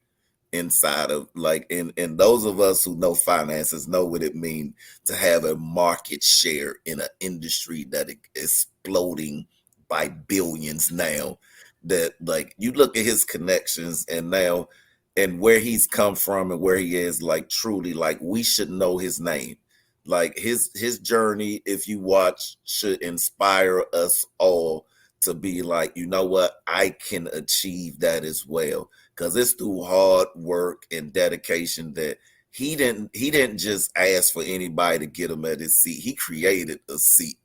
inside of, like, and those of us who know finances know what it means to have a market share in an industry that is exploding by billions now. That, like, you look at his connections and now and where he's come from and where he is, like, truly, like, we should know his name. Like, his journey, if you watch, should inspire us all to be like, you know what, I can achieve that as well. Because it's through hard work and dedication that he didn't just ask for anybody to get him at his seat. He created a seat,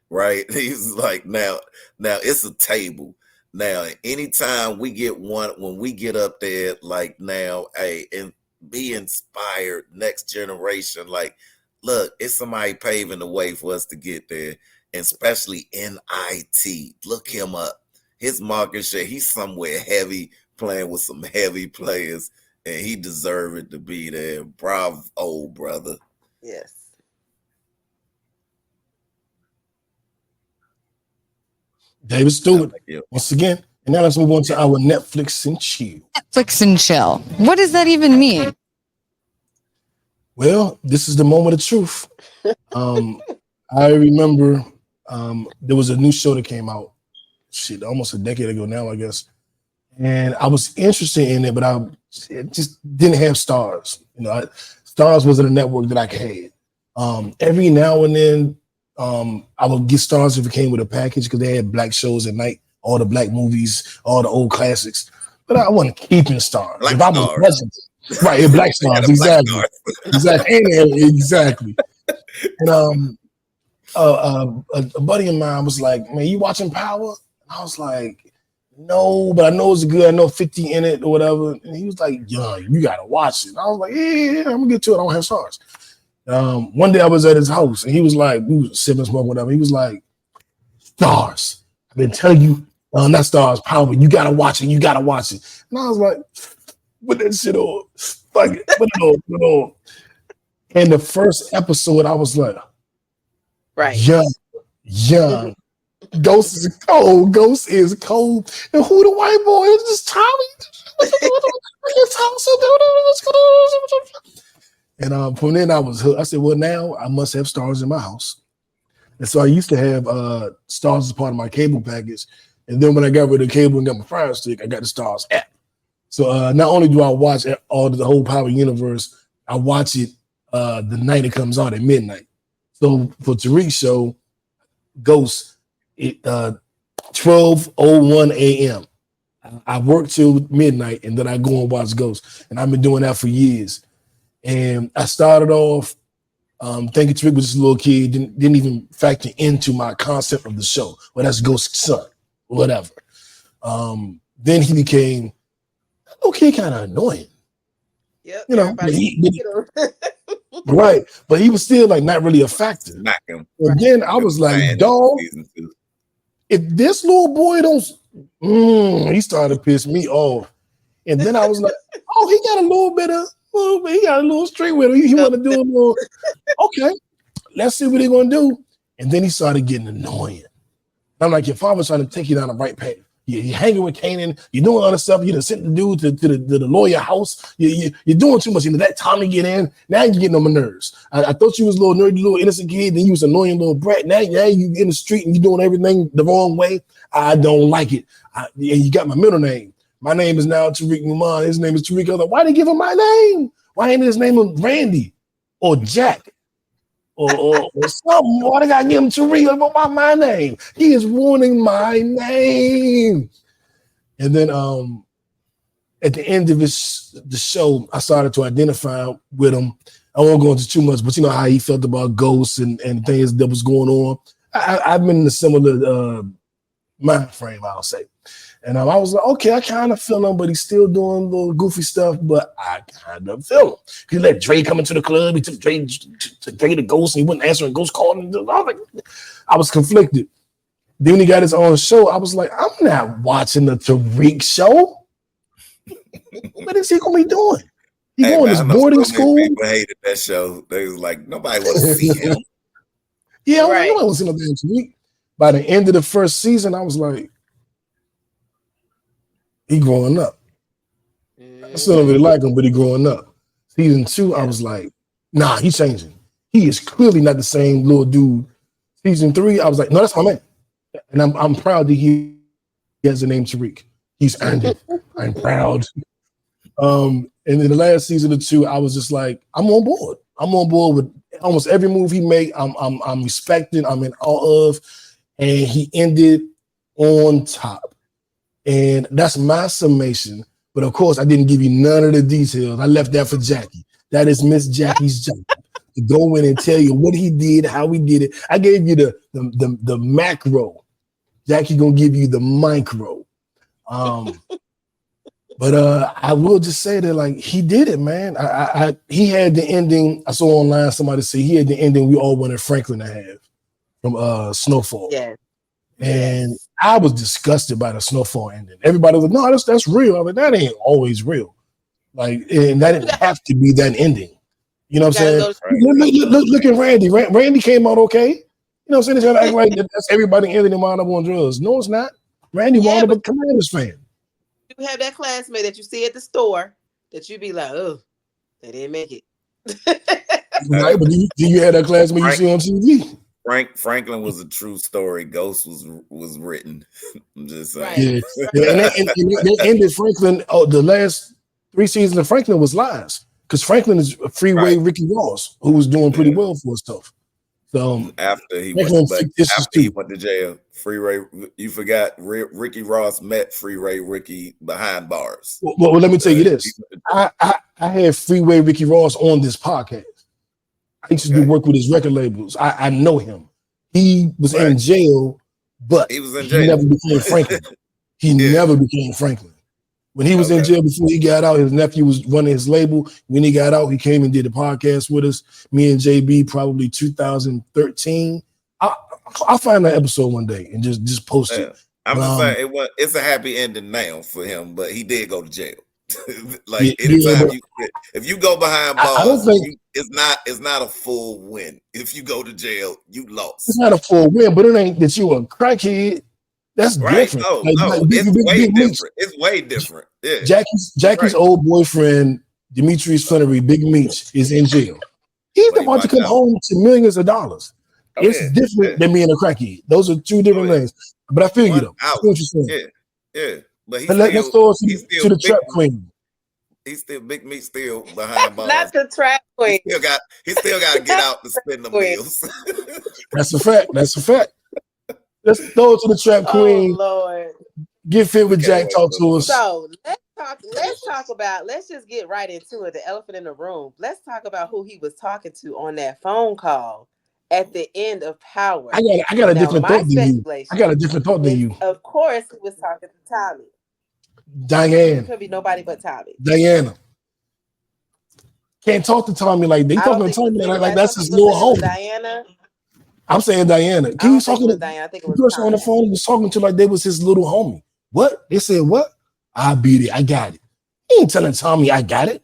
right? He's like, now it's a table. Now, anytime we get one, when we get up there, like, now, hey, and be inspired, next generation, like, look, it's somebody paving the way for us to get there, and especially in IT. Look him up. His market share, he's somewhere heavy, playing with some heavy players, and he deserved it to be there. Bravo, brother. Yes. David Stewart, once again. And now let's move on to our Netflix and chill. Netflix and chill. What does that even mean? Well, this is the moment of truth. I remember there was a new show that came out, almost a decade ago now, I guess. And I was interested in it, but it just didn't have stars. Stars wasn't a network that I had. Every now and then, I would get stars if it came with a package because they had black shows at night, all the black movies, all the old classics. But I wasn't keeping stars. Black if I was present, right, black stars, exactly. Exactly. And a buddy of mine was like, "Man, you watching Power?" And I was like, "No, but I know it's good. I know 50 in it or whatever." And he was like, "Yeah, you gotta watch it." And I was like, "Yeah, I'm gonna get to it. I don't have stars." One day I was at his house and he was like, we was sipping smoke, whatever. He was like, "Stars. I've been telling you, not Stars, Power. You gotta watch it. You gotta watch it." And I was like, "Put that shit on. Like, put it on." And the first episode, I was like, right, young. Ghost is cold. Ghost is cold. And who the white boy? It was just Tommy. And from then I was hooked. I said, well, now I must have stars in my house. And so I used to have stars as part of my cable package. And then when I got rid of the cable and got my Fire Stick, I got the Stars app. So not only do I watch the whole Power universe, I watch it the night it comes out at midnight. So for Tariq's show, Ghost, 12:01 a.m. I work till midnight and then I go and watch Ghost. And I've been doing that for years. And I started off thinking Tariq was just a little kid, didn't even factor into my concept of the show. Well, that's Ghost's son, whatever. Then he became, okay, kind of annoying. Yep. Right. But he was still like not really a factor. And then I was like, dog, if this little boy don't, he started to piss me off. And then I was like, oh, he got a little bit, he got a little string with him. He want to do a little, okay, let's see what he's going to do. And then he started getting annoying. I'm like, your father's trying to take you down the right path. You're hanging with Kanan. You're doing other stuff. You done sent the dude to the lawyer house. You're doing too much. That time to get in, now you're getting on my nerves. I thought you was a little nerdy, little innocent kid. Then you was an annoying little brat. Now you in the street and you're doing everything the wrong way. I don't like it. You got my middle name. My name is now Tariq Muman. His name is Tariq. I was like, why they give him my name? Why ain't his name Randy or Jack or something? Why they gotta give him Tariq about my name? He is ruining my name. And then at the end of the show, I started to identify with him. I won't go into too much, but you know how he felt about ghosts and things that was going on. I've been in a similar mind frame, I'll say. And I was like, okay, I kind of feel him, but he's still doing little goofy stuff, but I kind of feel him. He let Dre come into the club. He took Dre to Ghost, and he wasn't answering Ghost calling. I was conflicted. Then when he got his own show, I was like, I'm not watching the Tariq show. What is he going to be doing? He going to boarding school? People hated that show. They was like, nobody wants to see him. Yeah, right. Nobody wants to see no damn Tariq. By the end of the first season, I was like, he growing up. I still don't really like him, but he growing up. Season 2, I was like, nah, he's changing. He is clearly not the same little dude. Season 3, I was like, no, that's my man. And I'm proud that he has the name Tariq. He's earned it. I'm proud. And in the last season or 2, I was just like, I'm on board. I'm on board with almost every move he made. I'm respecting. I'm in awe of. And he ended on top. And that's my summation. But of course, I didn't give you none of the details. I left that for Jackie. That is Miss Jackie's job to go in and tell you what he did, how he did it. I gave you the macro. Jackie gonna give you the micro. But I will just say that like he did it, man. He had the ending. I saw online somebody say he had the ending we all wanted Franklin to have from Snowfall. Yeah. And I was disgusted by the Snowfall ending. Everybody was like, no, that's real. I was like, that ain't always real. Like, and that didn't have to be that ending. You know what I'm saying? Look at Randy. Randy came out okay. You know what I'm saying? It's gonna act like that's everybody ending wound up on drugs. No, it's not. Randy wound up a Commanders fan. You have that classmate that you see at the store that you be like, oh, they didn't make it. Right, but do you have that classmate you see on TV? Franklin was a true story. Ghost was written. I'm just saying. Yeah. And they ended Franklin. Oh, the last 3 seasons of Franklin was lies because Franklin is Freeway Ricky Ross, who was doing pretty well for himself. So after he went to jail, Freeway, you forgot Ricky Ross met Freeway Ricky behind bars. Well, let me tell you this. I had Freeway Ricky Ross on this podcast. I used to do work with his record labels. I know him. He was in jail, but he never became Franklin. He never became Franklin. When he was in jail before he got out, his nephew was running his label. When he got out, he came and did a podcast with us. Me and JB, probably 2013. I'll find that episode one day and just post it. I'm just saying it's a happy ending now for him, but he did go to jail. Like anytime if you go behind bars, it's not a full win. If you go to jail, you lost. It's not a full win, but it ain't that you a crackhead. That's different. No, it's way different. It's way different. Yeah. Jackie's old boyfriend, Demetrius Flannery, Big Meech, is in jail. He's about to come home to millions of dollars. It's different than being a crackhead. Those are two different things. But I feel you though. I see what you're saying. Yeah. But let's go to the trap queen. He's still Big Meat still behind bars. Not the trap queen. He still got to get out to spend the meals. That's a fact. Let's throw it to the trap queen. Oh Lord. Get fit with Jack. Talk to us. So let's just get right into it. The elephant in the room. Let's talk about who he was talking to on that phone call at the end of Power. I got a different thought than you. Of course, he was talking to Tommy. Diane. It could be nobody but Tommy. Diana. Can't talk to Tommy like they talking to Tommy like that's his little homie. Diana. I'm saying Diana. He was talking to Diana. I think it the person on the phone. He was talking to like they was his little homie. What? They said what? I beat it. I got it. He ain't telling Tommy I got it.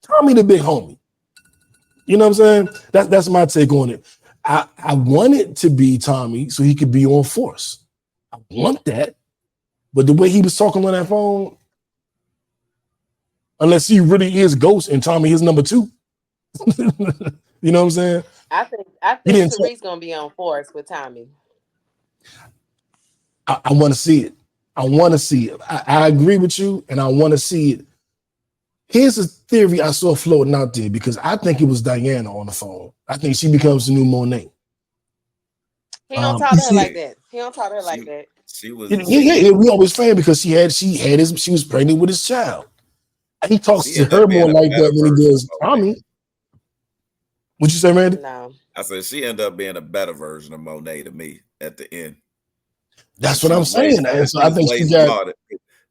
Tommy the big homie. You know what I'm saying? That's my take on it. I want it to be Tommy so he could be on force. I want that. But the way he was talking on that phone, unless he really is Ghost and Tommy his number 2. You know what I'm saying? I think Tariq's gonna be on Force with Tommy. I want to see it. I want to see it. I agree with you, and I want to see it. Here's a theory I saw floating out there because I think it was Diana on the phone. I think she becomes the new Monet. He don't talk to her like that. He don't talk to her like that. She was. Yeah, we always fan because she was pregnant with his child. He talks to her more like that than he does Tommy. What you say, Randy? No. I said she ended up being a better version of Monet to me at the end. That's what I'm saying. And so I think she got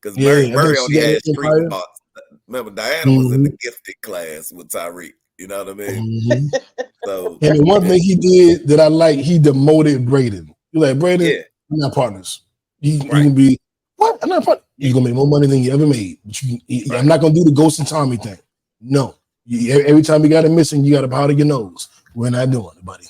because Murray only had street smarts. Remember, Diana was in the gifted class with Tariq. You know what I mean? Mm-hmm. So, and the one thing he did that I like, he demoted Braden. You're like, Braden, we're not partners. You can be what? I'm not partner. You're gonna make more money than you ever made. But I'm not gonna do the Ghost and Tommy thing. No. Every time you got a missing, you got to powder your nose. We're not doing it, buddy.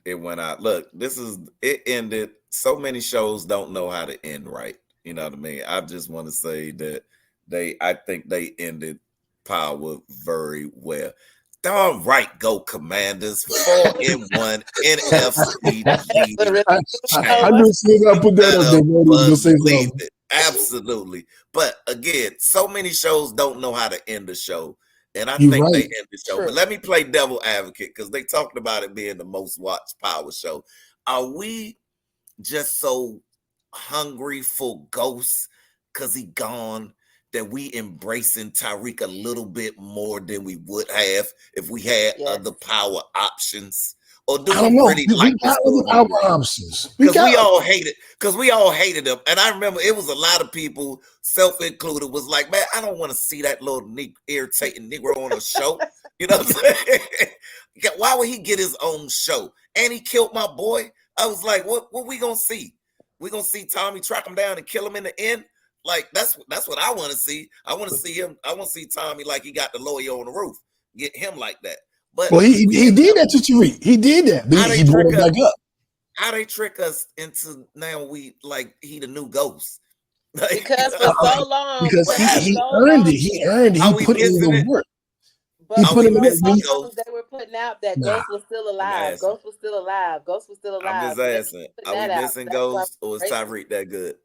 It went out. Look, it ended. So many shows don't know how to end right. You know what I mean? I just want to say that I think they ended Power very well. Darn right, go Commanders! 4-1 NFC. I just think I put that up there. Absolutely. But again, so many shows don't know how to end the show. And I think they end the show. True. But let me play devil advocate because they talked about it being the most watched Power show. Are we just so hungry for Ghosts because he gone that we embracing Tariq a little bit more than we would have if we had other Power options? Or do we really like this Power options? Because we all hated him. And I remember it was a lot of people, self-included, was like, man, I don't want to see that little irritating Negro on a show. You know what I'm saying? Why would he get his own show? And he killed my boy. I was like, what we gonna see? We gonna see Tommy track him down and kill him in the end? Like that's what I want to see. I want to see him. I want to see Tommy like he got the lawyer on the roof. Get him like that. But he did that to Tariq. He did that. He brought it back up. How they trick us into now we like he the new Ghost? Like, because for so long, because he earned it. He earned it. He put in the work. But he put in the work. They were putting out that Ghost was still alive. Ghost was still alive. Ghost was still alive. I'm just asking. Are we missing Ghost or is Tariq that good?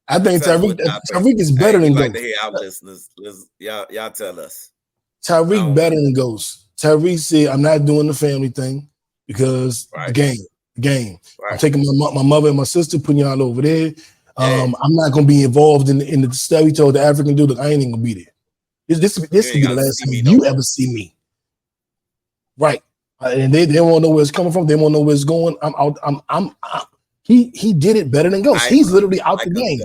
I think Tariq is better than Ghost. Like to hear our listeners. Y'all tell us. Tariq better than Ghost. Tariq said, "I'm not doing the family thing because the game. Right. I'm taking my mother and my sister, putting y'all over there. I'm not gonna be involved in the stuff." He told the African dude, "Look, I ain't even gonna be there. This will be the last time you ever see me." Right, and they won't know where it's coming from. They won't know where it's going. He did it better than Ghost. He's literally out the game,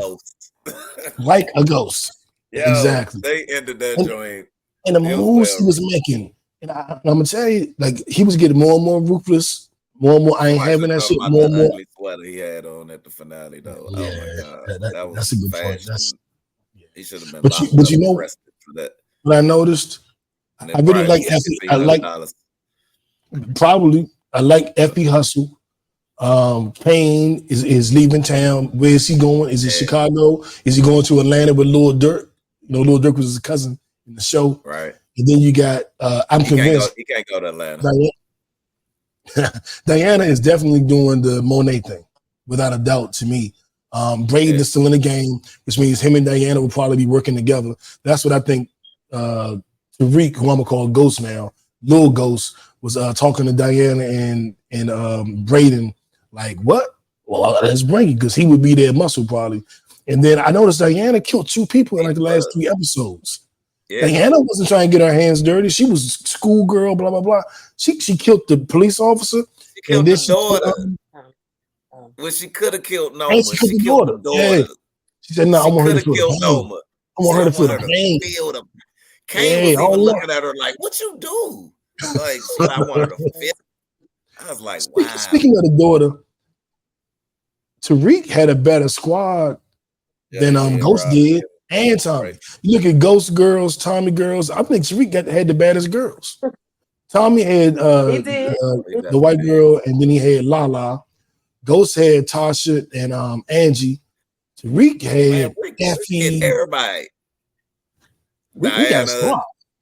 like a ghost. Exactly. They ended that joint. And the moves he was making, and I'm gonna tell you, like he was getting more and more ruthless, more and more. I ain't having that shit. More and more. Ugly sweater he had on at the finale, though. Yeah, oh my God. That was that's a good point. He should have been. But you know, for that. What I noticed, I really like Effie. I like Effie Hustle. Payne is leaving town. Where is he going? Is it Chicago? Is he going to Atlanta with Lil Durk? You know, Lil Durk was his cousin in the show. Right. And then you got I'm convinced he can't go to Atlanta. Diana is definitely doing the Monet thing, without a doubt to me. Braden is still in the game, which means him and Diana will probably be working together. That's what I think Tariq, who I'm gonna call Ghost now, Lil Ghost, was talking to Diana and Braden, like, what? Well, let's bring it, because he would be their muscle probably. And then I noticed Diana killed 2 people in like the last 3 episodes. Yeah. Diana wasn't trying to get her hands dirty. She was a schoolgirl, blah, blah, blah. She killed the police officer. She killed the daughter. Well, she could have killed Noma. She killed the daughter. Yeah. She said, no, I want her to kill Noma. I want her to feel the pain. Kane was even looking at her like, what you do? Like, I want her to feel. I was like, wow. Speaking of the daughter, Tariq had a better squad than Ghost did. And Tommy. Right. You look at Ghost girls, Tommy girls. I think Tariq had the baddest girls. Tommy had the white girl, and then he had Lala. Ghost had Tasha and Angie. Tariq had Effie. Everybody. We got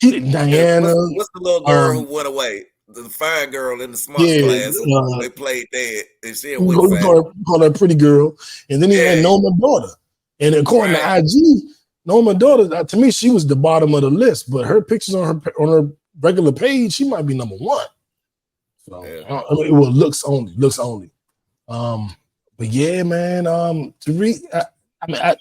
Diana. Diana. What's the little girl who went away? The fine girl in the smarts class. They played dead, and she we call her pretty girl. And then he had Norma's daughter. And according to IG, Norma's daughter, to me, she was the bottom of the list. But her pictures on her regular page, she might be number one. So I mean, well, looks only. But yeah, man. Tariq,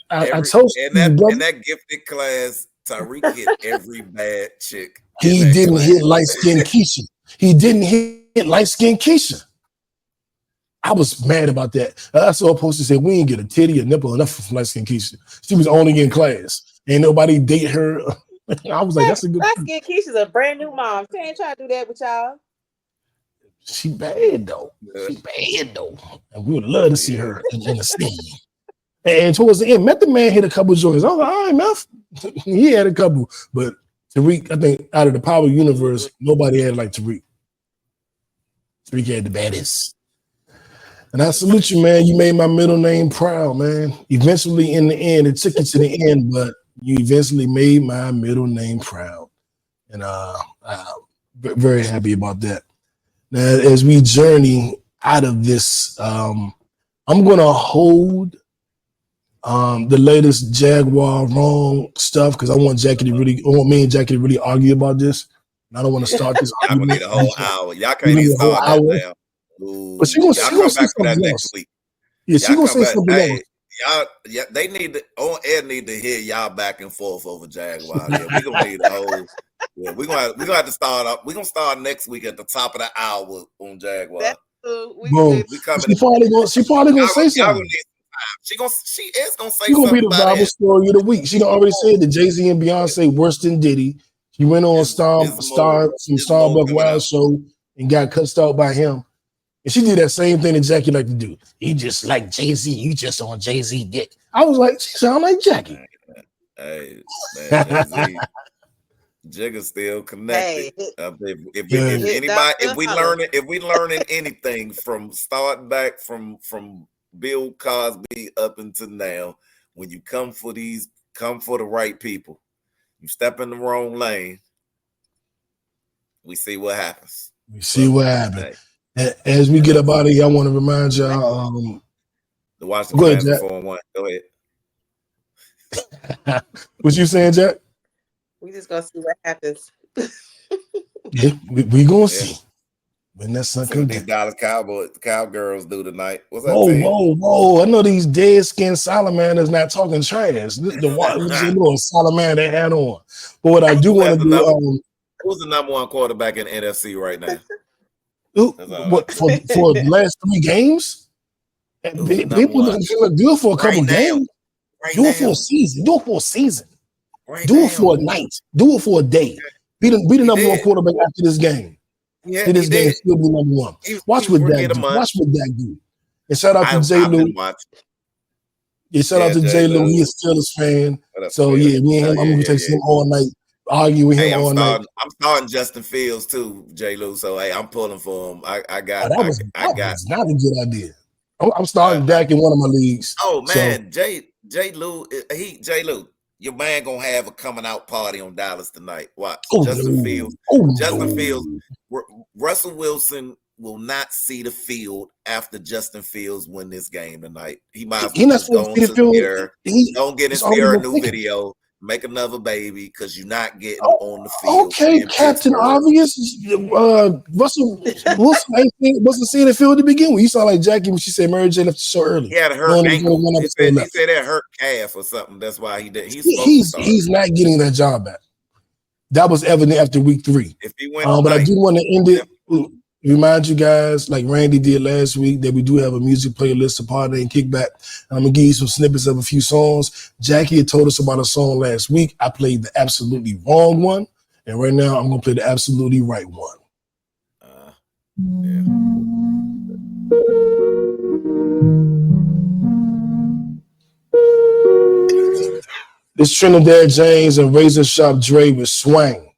I told you in that gifted class, Tariq hit every bad chick. He didn't hit light-skinned Keisha. He didn't hit light-skinned Keisha. I was mad about that. I saw a poster say we didn't get a titty or nipple enough from light-skinned Keisha. She was only in class. Ain't nobody date her. I was like, that's a good. Light-skinned Keisha's a brand new mom. She ain't trying to do that with y'all. She bad though. And we would love to see her in the scene. And towards the end, Method Man hit a couple joints. I was like, all right, Meth. He had a couple, but Tariq, I think out of the Power universe, nobody had like Tariq. Tariq had the baddest. And I salute you, man. You made my middle name proud, man. Eventually, in the end, it took you to the end, but you eventually made my middle name proud. And I'm very happy about that. Now, as we journey out of this, I'm going to hold the latest Jaguar wrong stuff because I want me and Jackie to really argue about this. And I don't want to start this argument. Y'all gonna need a whole hour. Y'all can't even start that now. Ooh, but she gonna say something next week. Yeah, she gonna say something else. Y'all, they need to on air need to hear y'all back and forth over Jaguar. Yeah, we gonna need a whole. Yeah, we're gonna have to start up. We're gonna start next week at the top of the hour on Jaguar. She probably gonna say something. She is gonna say she gonna something. Be the Bible story of the week. She done already said that Jay-Z and Beyonce worse than Diddy. She went on Starbuck Wild Show and got cussed out by him. And she did that same thing that Jackie like to do. You just like Jay-Z, you just on Jay-Z dick. I was like, she sound like Jackie. Hey, man, Jay-Z. Jigga still connected. If we learning anything from starting back from Bill Cosby up until now, when you come for the right people, you step in the wrong lane, we see what happens. As we get up out of here, I want to remind y'all the Washington Commanders 4-1. Go ahead. What you saying, Jack? We just gonna see what happens. Yeah, we gonna see. When that sun comes down. Cowgirls do tonight. What's up? Whoa! I know these dead skinned salamanders not talking trash. The salamander hat on. But what I do want to do, who's the number one quarterback in the NFC right now? What for the last 3 games? People look good for a couple games. Do it for a season. Do it for a night. Do it for a day. Be the number one quarterback after this game. Yeah, this game still be number one. Watch what Dak do. And shout out to J. Lou. Yeah, shout out to J. Lou. He is still a fan. So yeah, me and him, I'm gonna take him all night. Argue with him all night. I'm starting Justin Fields too, J. Lou. So hey, I'm pulling for him. I got. That was not a good idea. I'm starting Dak in one of my leagues. Oh man, so. J. Lou, your man gonna have a coming out party on Dallas tonight. Watch Justin Fields. Fields. Russell Wilson will not see the field after Justin Fields win this game tonight. He might as well just go on to Twitter. Don't get in a new video. Make another baby because you're not getting on the field. Okay, Captain Obvious. Russell Wilson wasn't seeing the field to begin with. You sound like Jackie when she said Mary J left the show early. He had a hurt ankle. He said that hurt calf or something. That's why he did. He's not getting that job back. That was evident after week 3. If he went, but I do want to end it. Remind you guys, like Randy did last week, that we do have a music playlist of Pod Named Kickback. And I'm gonna give you some snippets of a few songs. Jackie had told us about a song last week. I played the absolutely wrong one, and right now I'm gonna play the absolutely right one. This Trinidad James and Razor Sharp Dre with Swang.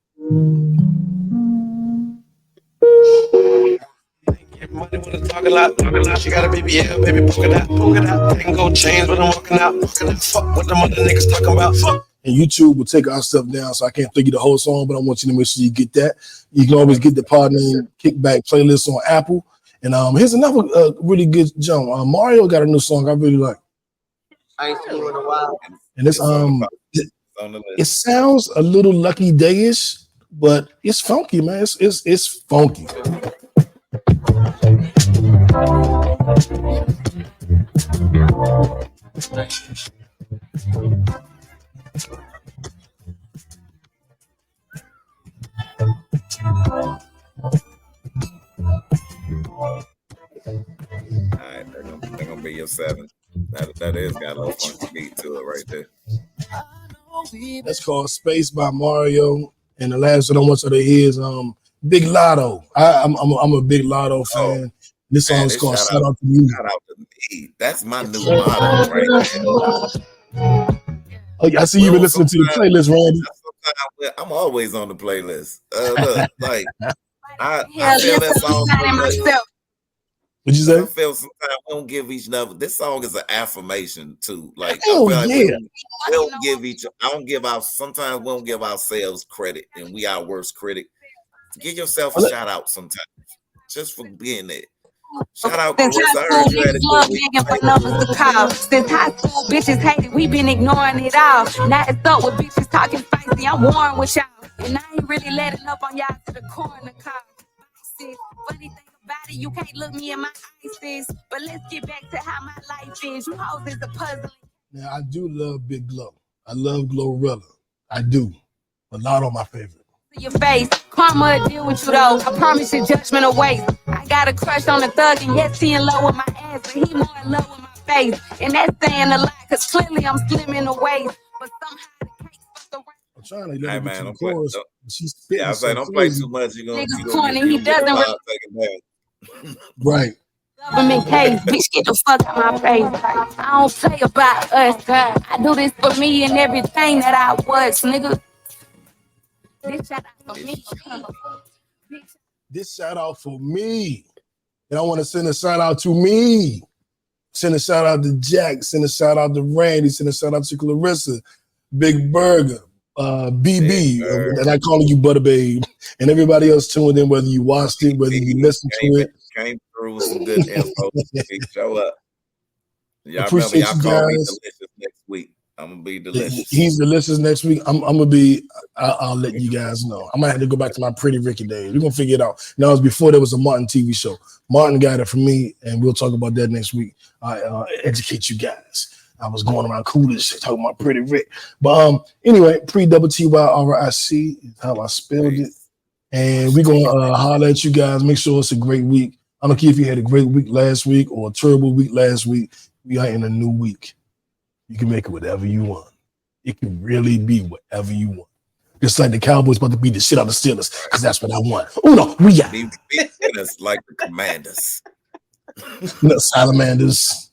Money wanna talk a lot. She got a BBL, baby, poke it out. Tango chains when I'm walking out. Fuck what them other niggas talking about. Fuck. And YouTube will take our stuff down, so I can't think of the whole song, but I want you to make sure you get that. You can always get the Pod Named Kickback playlist on Apple. And here's another really good jump. Mario got a new song I really like. I ain't seen it in a while. And it's it sounds a little Lucky Day-ish, but it's funky, man. It's funky. All right, they're gonna be your 7. That is got a little funky beat to it right there. That's called Space by Mario. And the last one I want you to hear is Big Lotto. I'm a Big Lotto fan. This song is called Shout Out to You. Shout out to me. That's my new motto right there. Oh, I see you been listening to the playlist, Randy. I'm always on the playlist. Look, like I feel that song so much. What'd you say? I feel sometimes we don't give each other. This song is an affirmation too. Like, oh, I feel like yeah. we don't give each. I don't give out. Sometimes we don't give ourselves credit, and we our worst critic. Give yourself a shout out sometimes, just for being there. Shout out, Chris. Since high school, niggas love begging for numbers to call. Since high school, bitches hate it. We been ignoring it all. Now it's up with bitches talking spicy. I'm warring with y'all, and I ain't really letting up on y'all to the corner call. Funny thing about it, you can't look me in my eyes, sis. But let's get back to how my life is. You hoes is a puzzle. Now I do love Big Glow. I love Glorilla. I do. A lot on my favorite. Your face, karma will deal with you though. I promise your judgment awaits. I got a crush on a thug, and yes, he in love with my ass, but he more in love with my face. And that's saying a lot, cause clearly I'm slim in the waist. But somehow the cake fucked around. I'm trying to let Hey her man, get to the don't play. chorus. She's spitting Yeah, I say don't play too much. You're gonna Niggas corny, he doesn't really right. government case. Bitch, get the fuck out my face. I don't play about us. I do this for me and everything that I was, nigga. This shout out for me. This shout out for me. And I want to send a shout out to me. Send a shout out to Jack. Send a shout out to Randy. Send a shout out to Clarissa, Big Burger, BB, and I calling you Butter Babe, and everybody else tuned in, whether you watched it, whether you listened to it. Came through with some good info. Show up. Y'all Appreciate remember y'all call me guys. delicious next week. I'm gonna be delicious. He's delicious next week. I'm gonna be. I'll let you guys know. I might have to go back to my Pretty Ricky days. We're gonna figure it out. Now, it was before there was a Martin TV show. Martin got it from me, and we'll talk about that next week. I educate you guys. I was going around coolish talking about Pretty Rick. But anyway, pre-TYRIC is how I spelled it. And we're gonna holler at you guys. Make sure it's a great week. I don't care if you had a great week last week or a terrible week last week. We are in a new week. You can make it whatever you want. It can really be whatever you want. Just like the Cowboys about to beat the shit out of the Steelers, because that's what I want. Oh no, we got be us like the Commanders. Salamanders.